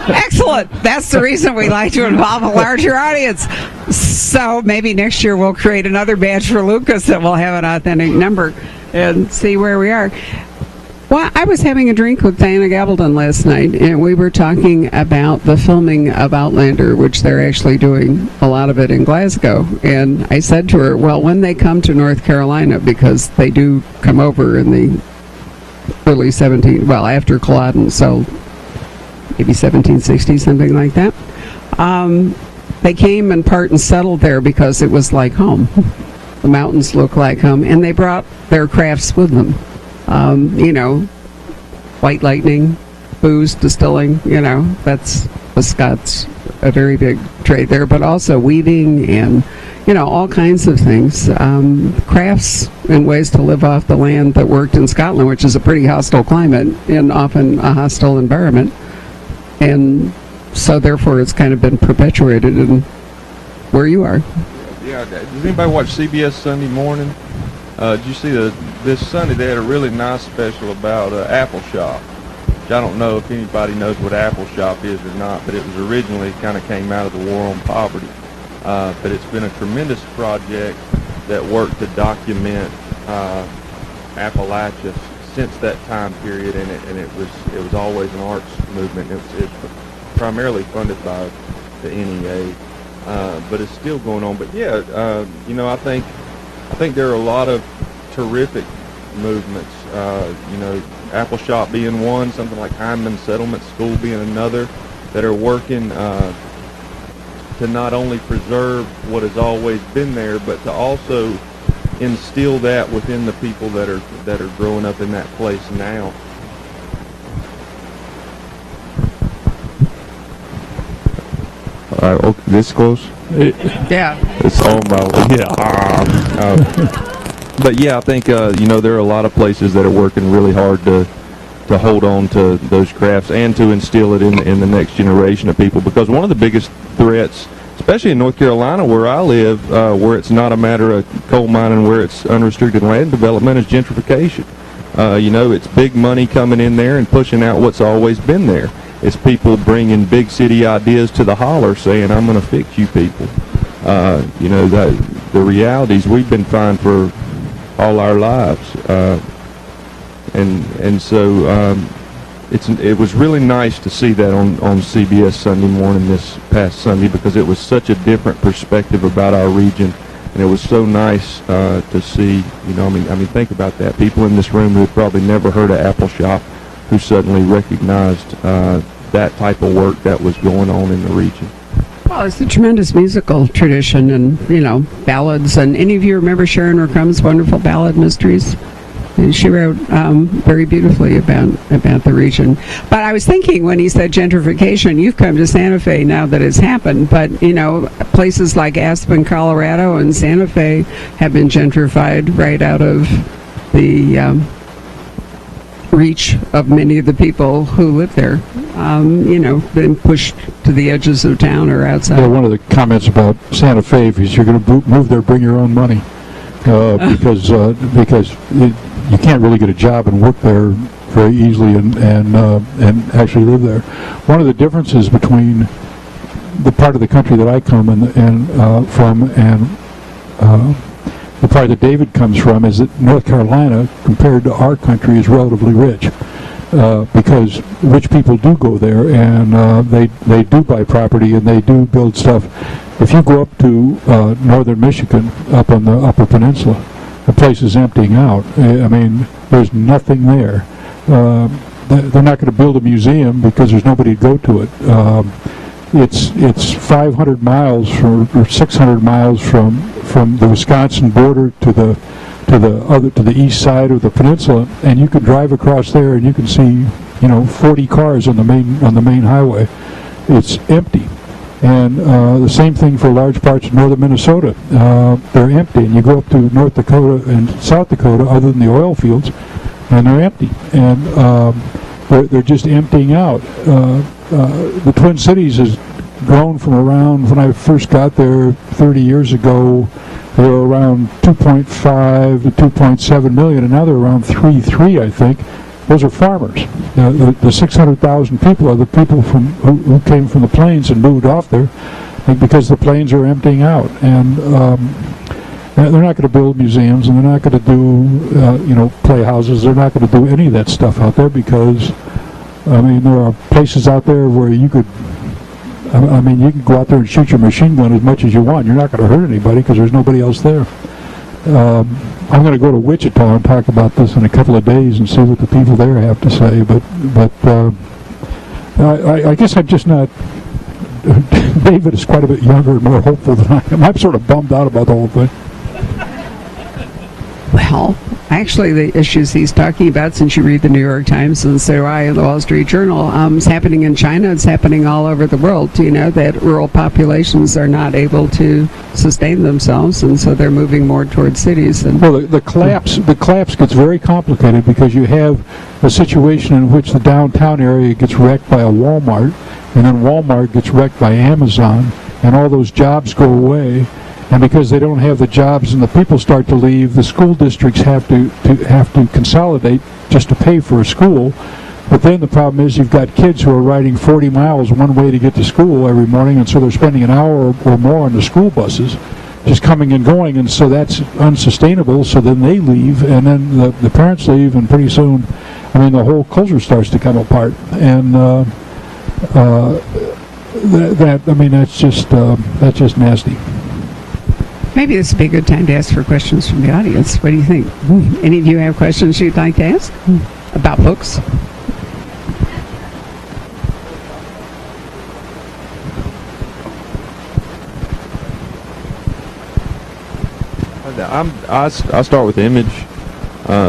Excellent. That's the reason we like to involve a larger audience. So maybe next year we'll create another badge for Lucas that will have an authentic number and see where we are. Well, I was having a drink with Diana Gabaldon last night, and we were talking about the filming of Outlander, which they're actually doing a lot of it in Glasgow. And I said to her, well, when they come to North Carolina, because they do come over in the early after Culloden, so maybe 1760, something like that. They came in part and settled there because it was like home. The mountains look like home, and they brought their crafts with them. White lightning, booze, distilling, that's the Scots, a very big trade there, but also weaving and, all kinds of things. Crafts and ways to live off the land that worked in Scotland, which is a pretty hostile climate and often a hostile environment. And so therefore it's kind of been perpetuated in where you are. Yeah, does anybody watch CBS Sunday Morning? Did you see this Sunday they had a really nice special about Apple Shop? Which I don't know if anybody knows what Apple Shop is or not, but it was originally kind of came out of the war on poverty. But it's been a tremendous project that worked to document Appalachia since that time period, and it was always an arts movement. It's primarily funded by the NEA, but it's still going on. But yeah, I think there are a lot of terrific movements, Apple Shop being one, something like Hyman Settlement School being another, that are working to not only preserve what has always been there, but to also instill that within the people that are growing up in that place now. Okay, this close? Yeah. It's on my but yeah, I think there are a lot of places that are working really hard to hold on to those crafts and to instill it in the next generation of people, because one of the biggest threats, especially in North Carolina where I live, where it's not a matter of coal mining, where it's unrestricted land development, is gentrification. It's big money coming in there and pushing out what's always been there. It's people bringing big city ideas to the holler, saying, "I'm going to fix you people." The realities, we've been fine for all our lives, and so it was really nice to see that on CBS Sunday morning this past Sunday, because it was such a different perspective about our region, and it was so nice to see. I mean, think about that. People in this room who had probably never heard of Apple Shop, who suddenly recognized that type of work that was going on in the region. Well, it's a tremendous musical tradition, and ballads. And any of you remember Sharon Racum's wonderful ballad Mysteries? And she wrote very beautifully about the region. But I was thinking, when he said gentrification, you've come to Santa Fe now that it's happened. But places like Aspen, Colorado, and Santa Fe have been gentrified right out of the reach of many of the people who live there. Been pushed to the edges of town or outside. Yeah, one of the comments about Santa Fe is you're going to move there, bring your own money, because you can't really get a job and work there very easily and actually live there. One of the differences between the part of the country that I come from and the part that David comes from is that North Carolina, compared to our country, is relatively rich. Because rich people do go there, and they do buy property, and they do build stuff. If you go up to northern Michigan, up on the Upper Peninsula, the place is emptying out. I mean, there's nothing there. They're not going to build a museum because there's nobody to go to it. It's 500 miles or 600 miles from the Wisconsin border to the east side of the peninsula, and you can drive across there and you can see 40 cars on the main highway. It's empty. And the same thing for large parts of northern Minnesota. They're empty, and you go up to North Dakota and South Dakota, other than the oil fields, and they're empty. And they're just emptying out. The Twin Cities has grown from around, when I first got there 30 years ago, they were around 2.5 to 2.7 million, and now they're around 3.3, I think. Those are farmers. The 600,000 people are the people who came from the plains and moved off there, because the plains are emptying out. And they're not going to build museums, and they're not going to do playhouses. They're not going to do any of that stuff out there, because there are places out there where you could you can go out there and shoot your machine gun as much as you want. You're not going to hurt anybody because there's nobody else there. I'm going to go to Wichita and talk about this in a couple of days and see what the people there have to say. But I guess I'm just not. David is quite a bit younger and more hopeful than I am. I'm sort of bummed out about the whole thing. Well, actually, the issues he's talking about, since you read the New York Times and so do I, and the Wall Street Journal, is happening in China. It's happening all over the world. Do you know that rural populations are not able to sustain themselves, and so they're moving more towards cities? And well, the collapse gets very complicated, because you have a situation in which the downtown area gets wrecked by a Walmart, and then Walmart gets wrecked by Amazon, and all those jobs go away. And because they don't have the jobs and the people start to leave, the school districts have to consolidate just to pay for a school. But then the problem is you've got kids who are riding 40 miles one way to get to school every morning, and so they're spending an hour or more on the school buses, just coming and going, and so that's unsustainable. So then they leave, and then the parents leave, and pretty soon, the whole culture starts to come apart. And that's just nasty. maybe this would be a good time to ask for questions from the audience. What do you think? Any of you have questions you'd like to ask about books? I start with image.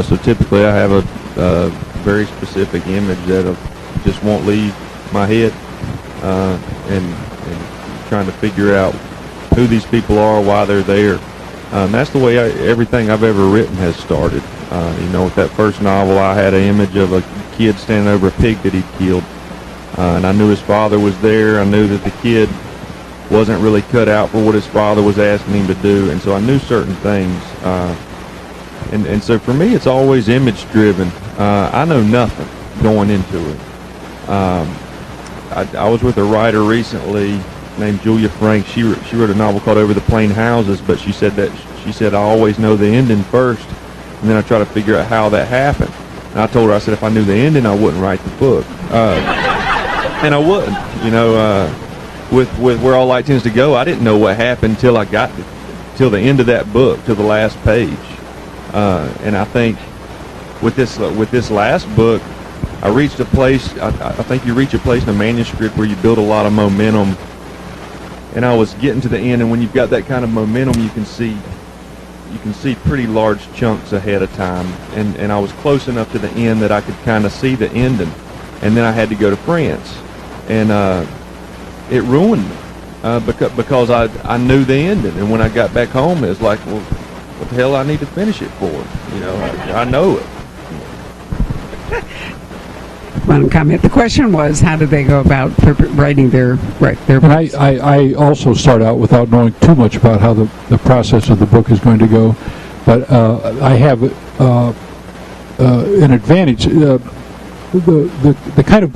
So typically I have a very specific image that just won't leave my head, and trying to figure out who these people are, why they're there. That's the way everything I've ever written has started. With that first novel, I had an image of a kid standing over a pig that he'd killed, and I knew his father was there. I knew that the kid wasn't really cut out for what his father was asking him to do, and so I knew certain things. And so for me, it's always image-driven. I know nothing going into it. I was with a writer recently named Julia Frank. She wrote a novel called Over the Plain Houses, but she said I always know the ending first, and then I try to figure out how that happened. And I told her, I said, if I knew the ending, I wouldn't write the book. And I wouldn't. With Where All Light Tends to Go, I didn't know what happened till I got till the end of that book, till the last page. And I think with this last book, I reached a place. I think you reach a place in a manuscript where you build a lot of momentum. And I was getting to the end, and when you've got that kind of momentum, you can see pretty large chunks ahead of time. And I was close enough to the end that I could kind of see the ending. And then I had to go to France, and it ruined me because I knew the ending. And when I got back home, it was like, well, what the hell I need to finish it for? I know it. One comment. The question was, how did they go about writing their books? And I also start out without knowing too much about how the process of the book is going to go, but I have an advantage. The kind of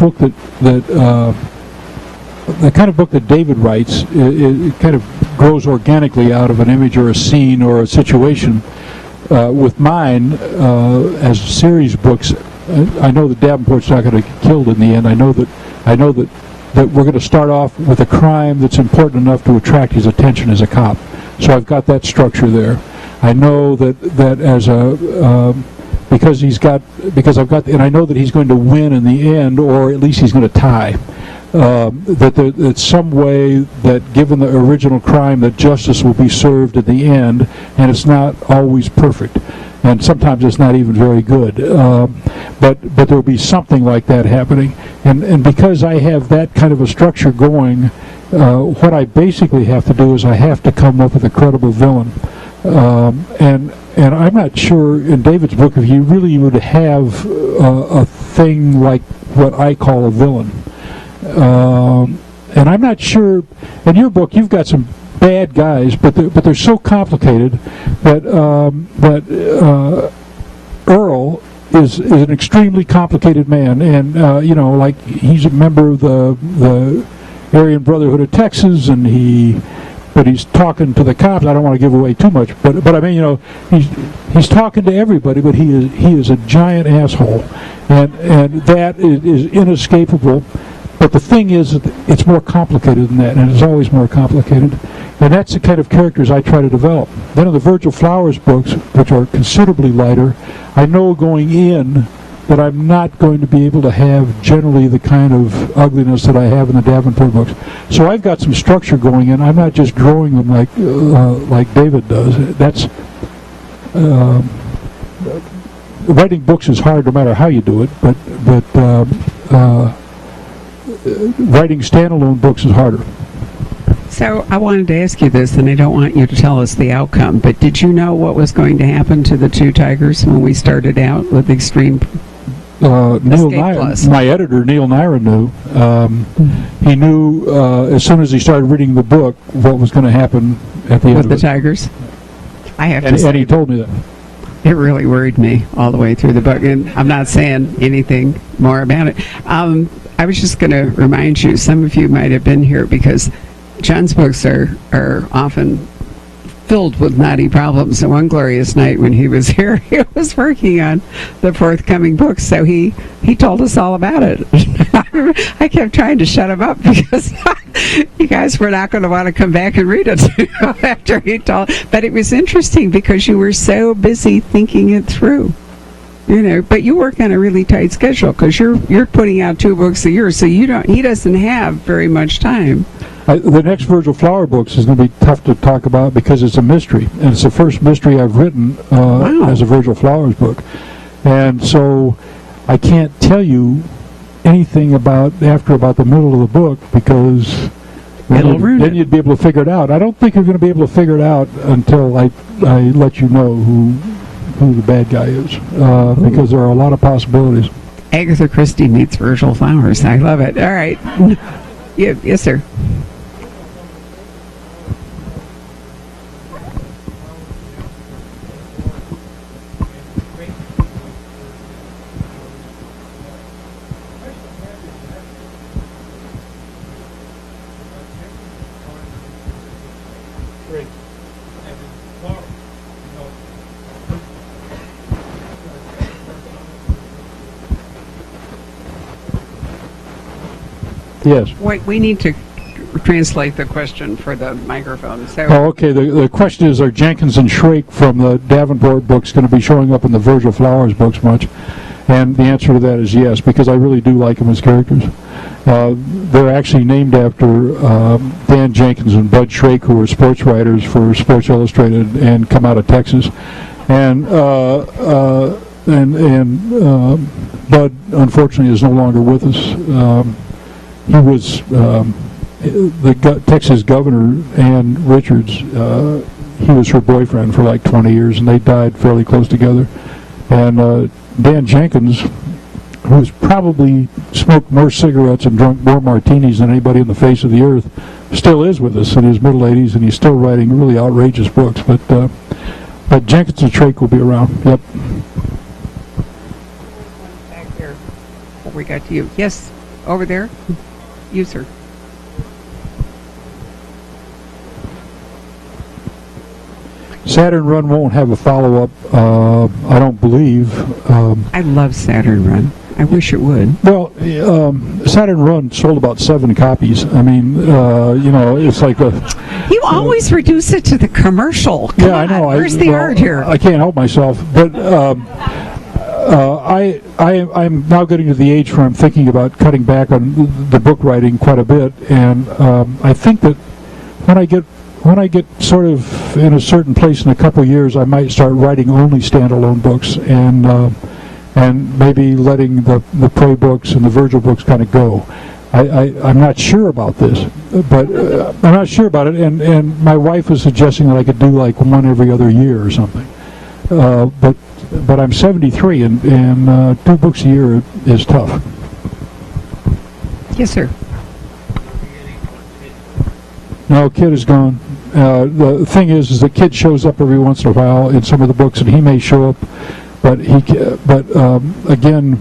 book that David writes, it kind of grows organically out of an image or a scene or a situation. With mine, as series books, I know that Davenport's not going to get killed in the end. I know that we're going to start off with a crime that's important enough to attract his attention as a cop. So I've got that structure there. I know that as a because I've got, and I know that he's going to win in the end, or at least he's going to tie. That it's some way that, given the original crime, that justice will be served at the end, and it's not always perfect, and sometimes it's not even very good. But there will be something like that happening, and because I have that kind of a structure going, what I basically have to do is I have to come up with a credible villain, and I'm not sure in David's book if he really would have a thing like what I call a villain. And I'm not sure, in your book you've got some bad guys, but they're so complicated that Earl is an extremely complicated man, and like he's a member of the Aryan Brotherhood of Texas, and but he's talking to the cops. I don't want to give away too much, but I mean, he's talking to everybody, but he is a giant asshole, and that is inescapable. But the thing is, it's more complicated than that, and it's always more complicated. And that's the kind of characters I try to develop. Then in the Virgil Flowers books, which are considerably lighter, I know going in that I'm not going to be able to have generally the kind of ugliness that I have in the Davenport books. So I've got some structure going in. I'm not just drawing them like David does. That's writing books is hard no matter how you do it, but writing standalone books is harder. So I wanted to ask you this, and I don't want you to tell us the outcome, but did you know what was going to happen to the two tigers when we started out with Extreme Neil Escape Plus? My editor, Neil Nyra, knew. He knew as soon as he started reading the book what was going to happen at the end with of the it. Tigers? I have to And say, he told me that. it really worried me all the way through the book, and I'm not saying anything more about it. I was just going to remind you, some of you might have been here, because John's books are often filled with knotty problems. And one glorious night when he was here, he was working on the forthcoming book, so he told us all about it. I kept trying to shut him up because you guys were not going to want to come back and read it after he told. But it was interesting because you were so busy thinking it through. But you work on a really tight schedule because you're putting out 2 books a year, so he doesn't have very much time. The next Virgil Flower books is going to be tough to talk about because it's a mystery, and it's the first mystery I've written as a Virgil Flowers book. And so I can't tell you anything about the middle of the book because then you'd be able to figure it out. I don't think you're going to be able to figure it out until I let you know who the bad guy is, because there are a lot of possibilities. Agatha Christie meets Virgil Flowers. I love it. All right. Yes, sir. Yes. Wait, we need to translate the question for the microphone. So. Oh, okay. The question is, are Jenkins and Shrake from the Davenport books going to be showing up in the Virgil Flowers books much? And the answer to that is yes, because I really do like them as characters. They're actually named after Dan Jenkins and Bud Shrake, who were sports writers for Sports Illustrated and come out of Texas. And Bud, unfortunately, is no longer with us. He was the Texas governor, Ann Richards. He was her boyfriend for like 20 years, and they died fairly close together. And Dan Jenkins, who's probably smoked more cigarettes and drunk more martinis than anybody on the face of the earth, still is with us in his middle 80s, and he's still writing really outrageous books. But Jenkins and Shrake will be around. Yep. Back here. Before we got to you. Yes, over there. You, sir. Saturn Run won't have a follow-up, I don't believe. I love Saturn Run. I wish it would. Well, Saturn Run sold about 7 copies. I mean, it's like a... You always reduce it to the commercial. Come I know. on, where's the art here? I can't help myself. But I'm now getting to the age where I'm thinking about cutting back on the book writing quite a bit. And I think that when I get sort of in a certain place in a couple of years, I might start writing only standalone books and maybe letting the Prey books and the Virgil books kind of go. I'm not sure about this, but I'm not sure about it. And my wife was suggesting that I could do like one every other year or something. But I'm 73, and 2 books a year is tough. Yes, sir. No, Kid is gone. The thing is the Kid shows up every once in a while in some of the books, and he may show up, but again,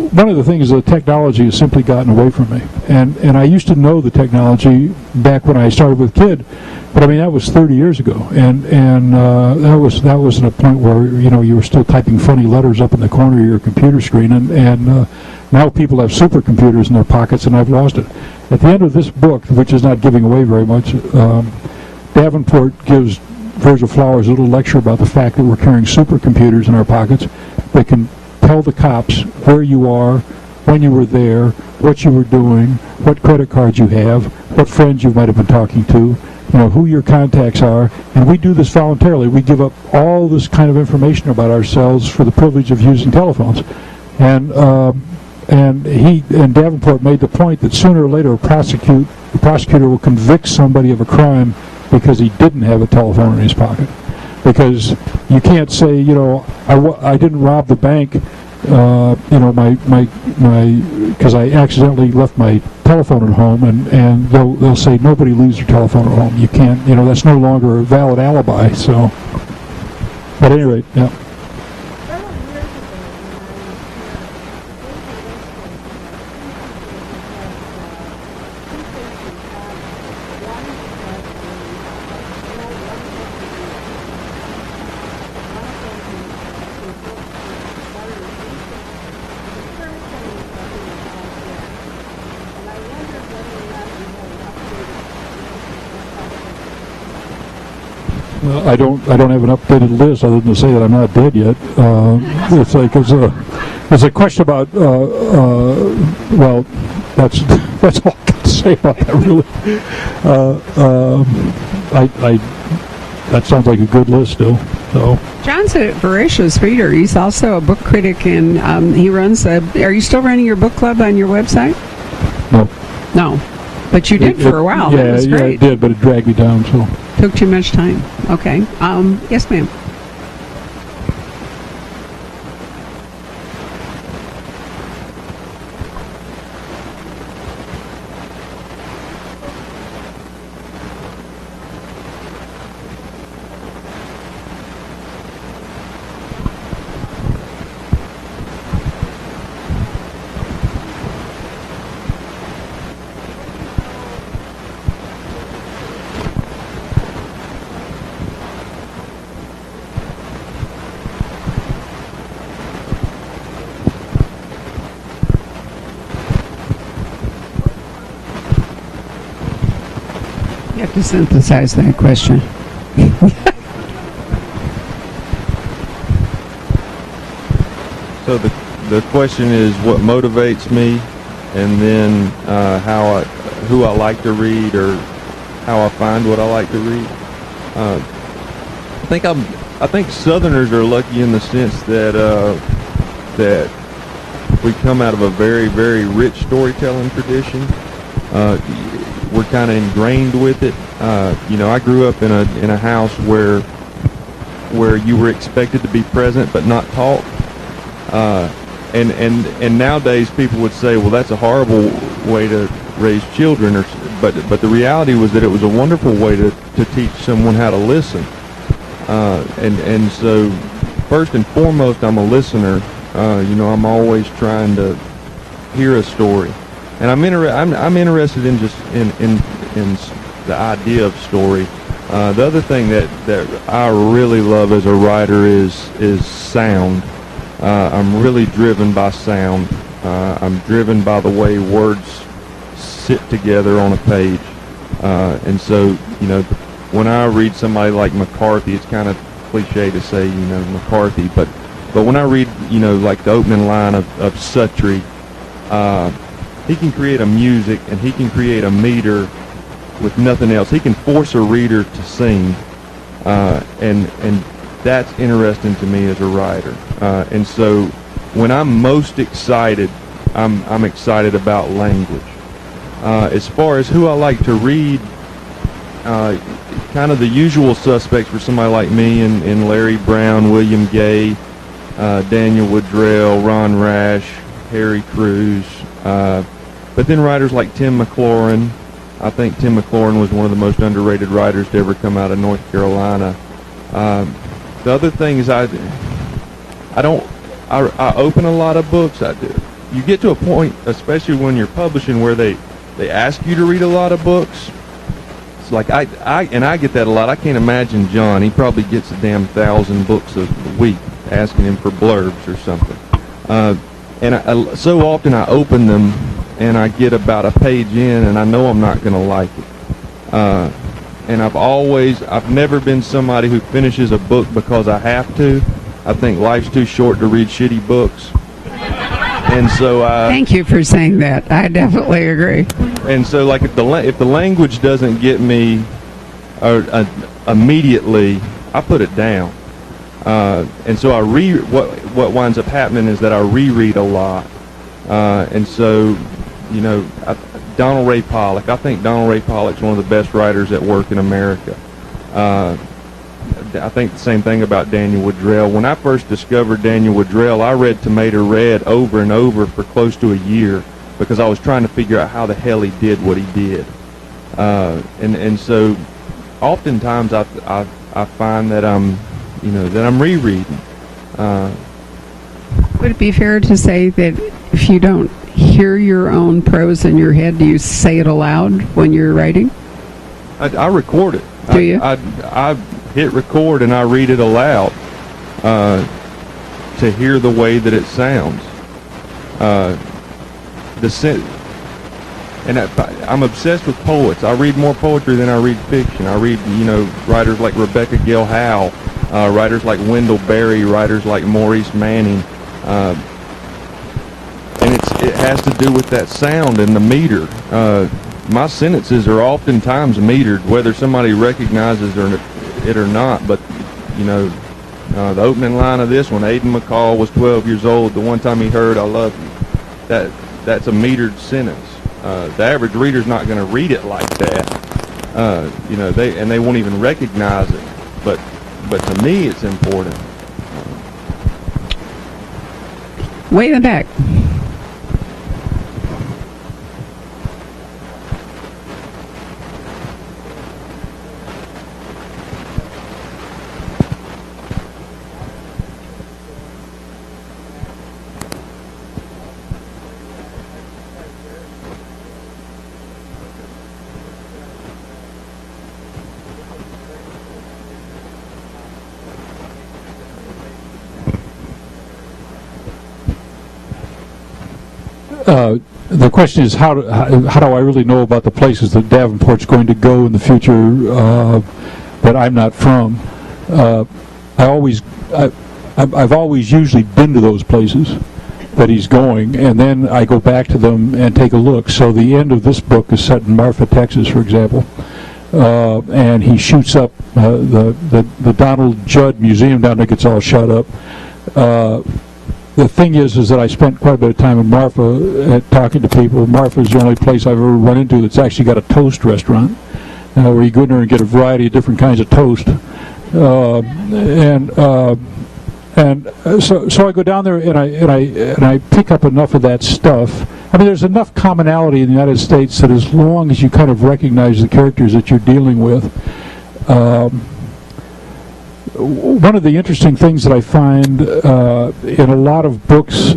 one of the things is the technology has simply gotten away from me, and I used to know the technology back when I started with Kid, but I mean that was 30 years ago, and that was at a point where you were still typing funny letters up in the corner of your computer screen, and now people have supercomputers in their pockets, and I've lost it. At the end of this book, which is not giving away very much, Davenport gives Virgil Flowers a little lecture about the fact that we're carrying supercomputers in our pockets that can tell the cops where you are, when you were there, what you were doing, what credit cards you have, what friends you might have been talking to, who your contacts are, and we do this voluntarily. We give up all this kind of information about ourselves for the privilege of using telephones. And Davenport made the point that sooner or later the prosecutor will convict somebody of a crime because he didn't have a telephone in his pocket. Because you can't say, I didn't rob the bank, because I accidentally left my telephone at home, and they'll say nobody leaves their telephone at home. You can't, that's no longer a valid alibi. So, at any rate, yeah. I don't have an updated list other than to say that I'm not dead yet. It's like it's a question about well, that's all I can say about that, really. That sounds like a good list still. So John's a voracious reader. He's also a book critic, and he runs are you still running your book club on your website? no. No. But you did for a while. Yeah, That was yeah, great. it did, but it dragged me down. So Took too much time. Okay. Yes, ma'am. You have to synthesize that question. So the question is what motivates me, and then who I like to read, or how I find what I like to read. I think Southerners are lucky in the sense that that we come out of a very, very rich storytelling tradition. We're kind of ingrained with it. I grew up in a house where you were expected to be present but not talk. And nowadays people would say, well, that's a horrible way to raise children. But the reality was that it was a wonderful way to teach someone how to listen. And so first and foremost, I'm a listener. I'm always trying to hear a story. And I'm interested in just in the idea of story. The other thing that I really love as a writer is sound. I'm really driven by sound. I'm driven by the way words sit together on a page. And so, when I read somebody like McCarthy, it's kind of cliche to say, McCarthy, but when I read, like the opening line of Suttree, he can create a music and he can create a meter with nothing else. He can force a reader to sing, and that's interesting to me as a writer. And so when I'm most excited, I'm excited about language. As far as who I like to read, kind of the usual suspects for somebody like me in Larry Brown, William Gay, Daniel Woodrell, Ron Rash, Harry Crews, but then writers like Tim McLaurin. I think Tim McLaurin was one of the most underrated writers to ever come out of North Carolina. The other thing is I open a lot of books. You get to a point, especially when you're publishing, where they ask you to read a lot of books. It's like I get that a lot. I can't imagine John. He probably gets a damn 1,000 books a week asking him for blurbs or something. And so often I open them and I get about a page in and I know I'm not going to like it. And I've never been somebody who finishes a book because I have to. I think life's too short to read shitty books. And so Thank you for saying that. I definitely agree. And so, like, if the language doesn't get me immediately, I put it down. And so what winds up happening is that I reread a lot. And so, Donald Ray Pollock. I think Donald Ray Pollock's one of the best writers at work in America. I think the same thing about Daniel Woodrell. When I first discovered Daniel Woodrell, I read Tomato Red over and over for close to a year because I was trying to figure out how the hell he did what he did. And so, oftentimes I find that I'm rereading. Would it be fair to say that if you don't hear your own prose in your head, do you say it aloud when you're writing? I record it. Do you? I hit record and I read it aloud to hear the way that it sounds. I'm obsessed with poets. I read more poetry than I read fiction. I read, writers like Rebecca Gill Howe, writers like Wendell Berry, writers like Maurice Manning, and it has to do with that sound and the meter. my sentences are oftentimes metered, whether somebody recognizes it or not. But the opening line of this one, Aiden McCall was 12 years old. The one time he heard "I love you," that's a metered sentence. The average reader's not going to read it like that. They won't even recognize it. But to me, it's important. Way in the back. The question is, how do I really know about the places that Davenport's going to go in the future that I'm not from? I've always usually been to those places that he's going, and then I go back to them and take a look. So the end of this book is set in Marfa, Texas, for example, and he shoots up the Donald Judd Museum down there, gets all shut up. The thing is that I spent quite a bit of time in Marfa talking to people. Marfa is the only place I've ever run into that's actually got a toast restaurant, where you go in there and get a variety of different kinds of toast. So I go down there and I pick up enough of that stuff. I mean, there's enough commonality in the United States that as long as you kind of recognize the characters that you're dealing with. One of the interesting things that I find in a lot of books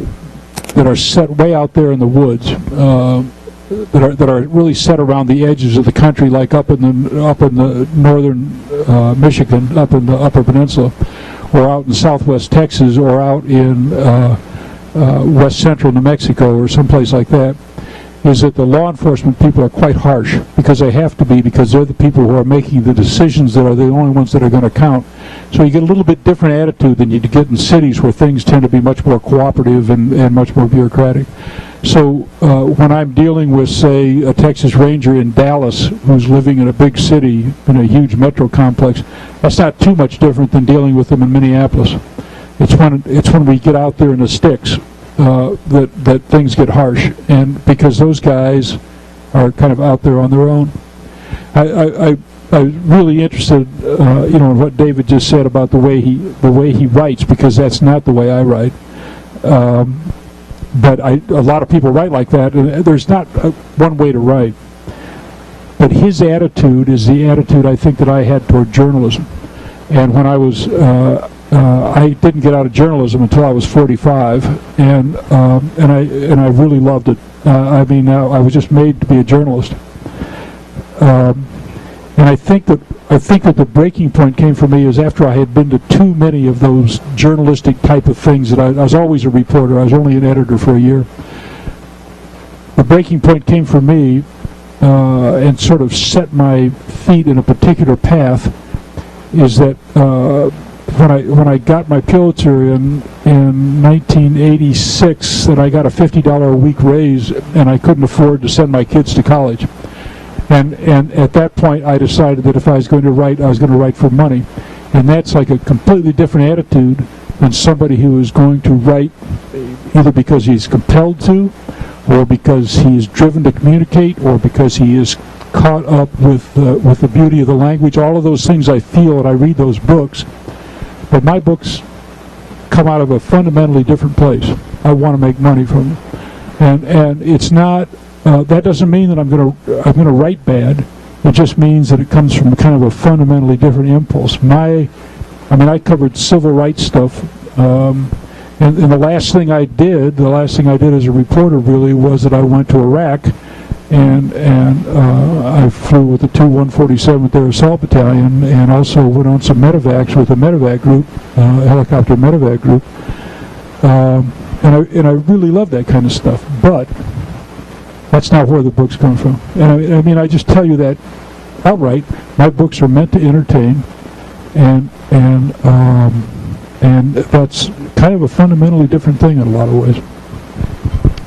that are set way out there in the woods, that are really set around the edges of the country, like up in the northern Michigan, up in the Upper Peninsula, or out in southwest Texas, or out in west central New Mexico, or someplace like that, is that the law enforcement people are quite harsh, because they have to be, because they're the people who are making the decisions that are the only ones that are going to count. So you get a little bit different attitude than you get in cities, where things tend to be much more cooperative and much more bureaucratic. So when I'm dealing with, say, a Texas Ranger in Dallas who's living in a big city, in a huge metro complex, that's not too much different than dealing with them in Minneapolis. It's when we get out there in the sticks that things get harsh, and because those guys are kind of out there on their own. I was really interested, in what David just said about the way he writes, because that's not the way I write. But a lot of people write like that, and there's not one way to write. But his attitude is the attitude I think that I had toward journalism. And when I was I didn't get out of journalism until I was 45, and I really loved it. I was just made to be a journalist. And I think that the breaking point came for me is after I had been to too many of those journalistic type of things. That I was always a reporter. I was only an editor for a year. The breaking point came for me, and sort of set my feet in a particular path, is that when I got my Pulitzer in 1986, that I got a $50 a week raise, and I couldn't afford to send my kids to college. And at that point, I decided that if I was going to write, I was going to write for money. And that's like a completely different attitude than somebody who is going to write either because he's compelled to, or because he is driven to communicate, or because he is caught up with the beauty of the language. All of those things I feel when I read those books. But my books come out of a fundamentally different place. I want to make money from them. And it's not... that doesn't mean that I'm going to write bad. It just means that it comes from kind of a fundamentally different impulse. I covered civil rights stuff, and the last thing I did as a reporter really was that I went to Iraq, and I flew with the 147th Air Assault Battalion, and also went on some medevacs with the medevac group, helicopter medevac group, and I really love that kind of stuff, but that's not where the books come from. And I just tell you that outright. My books are meant to entertain, and that's kind of a fundamentally different thing in a lot of ways.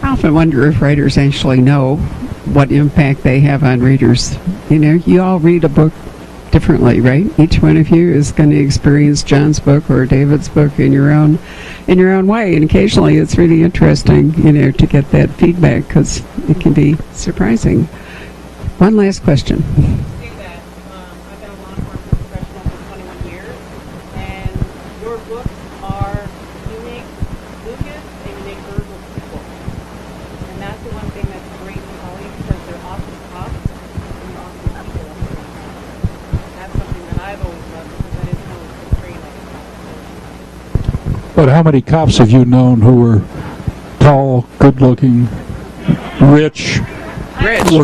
I often wonder if writers actually know what impact they have on readers. You know, you all read a book differently, right? Each one of you is going to experience John's book or David's book in your own way, and occasionally it's really interesting, you know, to get that feedback because it can be surprising. One last question. I've been a law enforcement professional for 21 years, and your books are unique Lucas and unique verbal people. And that's the one thing that's great to colleagues because they're awesome cops and they're awesome people. That's something that I've always loved because I didn't know it was portrayed like a cop. But how many cops have you known who were tall, good-looking, rich, were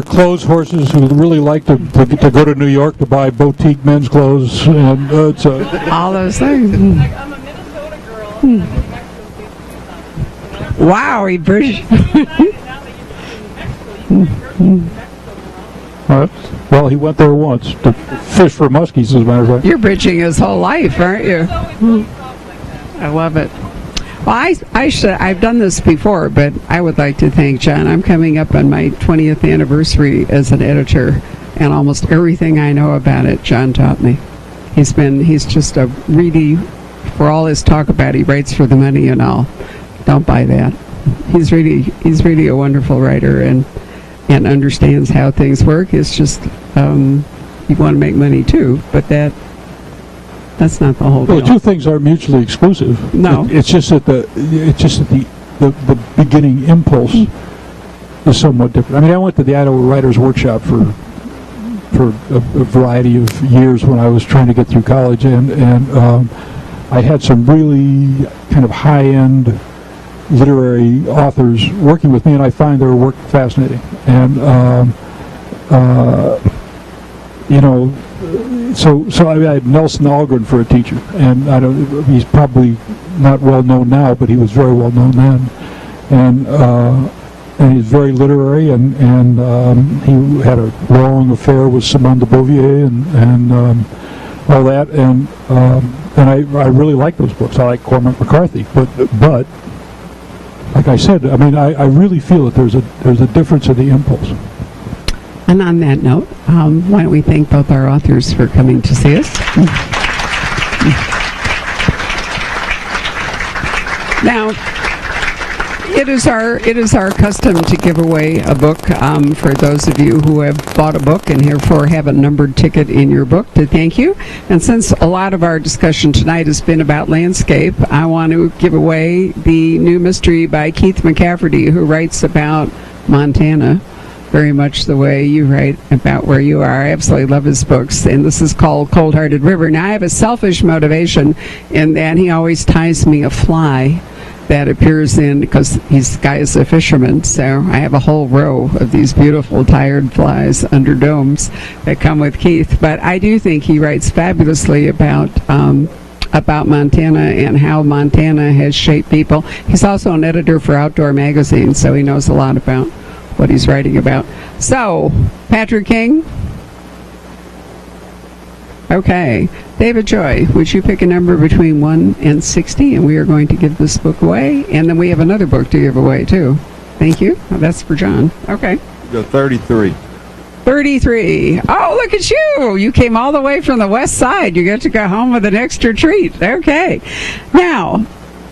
clothes horses who really liked to go to New York to buy boutique men's clothes, and it's All those things. Like, I'm a Minnesota girl, and I'm in Mexico State Tucson. Wow, he British. Now that you're in Mexico, you can first to Mexico now. well, he went there once to fish for muskies, as a matter of fact. You're bridging his whole life, aren't you? It's always really soft like that. I love it. Well, I've done this before, but I would like to thank John. I'm coming up on my 20th anniversary as an editor, and almost everything I know about it, John taught me. He's just a really, for all his talk about he writes for the money and all. Don't buy that. He's really a wonderful writer and understands how things work. It's just you want to make money too, but that's not the whole Well, deal. the two things aren't mutually exclusive. No. It's just that the beginning impulse is somewhat different. I mean, I went to the Idaho Writers Workshop for a variety of years when I was trying to get through college, and I had some really kind of high-end literary authors working with me, and I find their work fascinating. And you know, so I had Nelson Algren for a teacher, and he's probably not well known now, but he was very well known then, and he's very literary, and he had a long affair with Simone de Beauvoir and all that, and I really like those books. I like Cormac McCarthy, but like I said, I mean, I really feel that there's a difference in the impulse. And on that note, why don't we thank both our authors for coming to see us. Now, it is our custom to give away a book for those of you who have bought a book and therefore have a numbered ticket in your book to thank you. And since a lot of our discussion tonight has been about landscape, I want to give away the new mystery by Keith McCafferty, who writes about Montana very much the way you write about where you are. I absolutely love his books, and this is called Cold Hearted River. Now, I have a selfish motivation in that he always ties me a fly that appears in, because this guy is a fisherman, so I have a whole row of these beautiful tired flies under domes that come with Keith. But I do think he writes fabulously about Montana and how Montana has shaped people. He's also an editor for Outdoor Magazine, so he knows a lot about what he's writing about. So, Patrick King? Okay. David Joy, would you pick a number between 1 and 60, and we are going to give this book away, and then we have another book to give away, too. Thank you. Oh, that's for John. Okay. Go 33. 33. Oh, look at you. You came all the way from the west side. You get to go home with an extra treat. Okay. Now,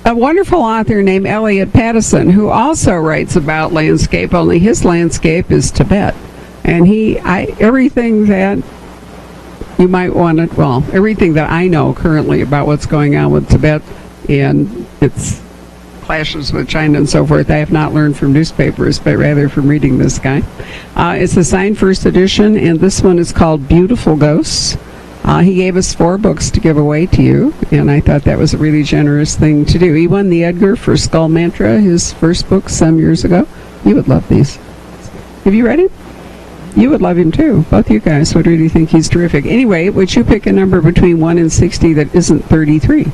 a wonderful author named Elliot Pattison, who also writes about landscape, only his landscape is Tibet. And everything that you might want to, well, everything that I know currently about what's going on with Tibet and its clashes with China and so forth, I have not learned from newspapers, but rather from reading this guy. It's the signed first edition, and this one is called Beautiful Ghosts. He gave us 4 books to give away to you, and I thought that was a really generous thing to do. He won the Edgar for Skull Mantra, his first book some years ago. You would love these. Have you read him? You would love him too. Both you guys would really think he's terrific. Anyway, would you pick a number between 1 and 60 that isn't 33?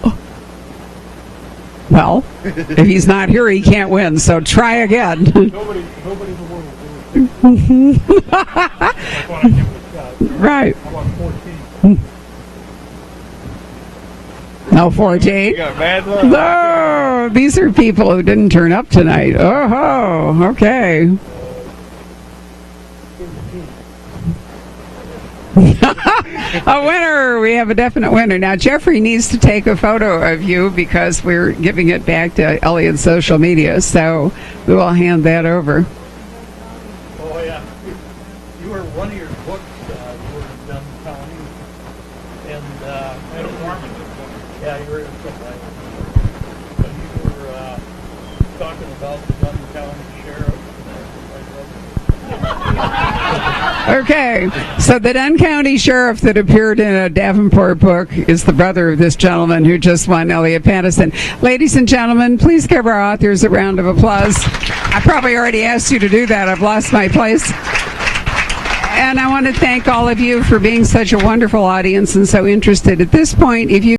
Oh. Well, if he's not here, he can't win, so try again. Nobody in the world will. Right. How about 14? Oh, 14. You got bad luck. No, these are people who didn't turn up tonight. Oh, okay. A winner. We have a definite winner. Now, Jeffrey needs to take a photo of you because we're giving it back to Elliot's social media. So we will hand that over. Oh, yeah. You were one of your books, you were in Dunn County, and, yeah, you were in something. And you were, talking about the Dunn County Sheriff. Okay, so the Dunn County Sheriff that appeared in a Davenport book is the brother of this gentleman who just won, Elliot Pattison. Ladies and gentlemen, please give our authors a round of applause. I probably already asked you to do that. I've lost my place. And I want to thank all of you for being such a wonderful audience and so interested. At this point, if you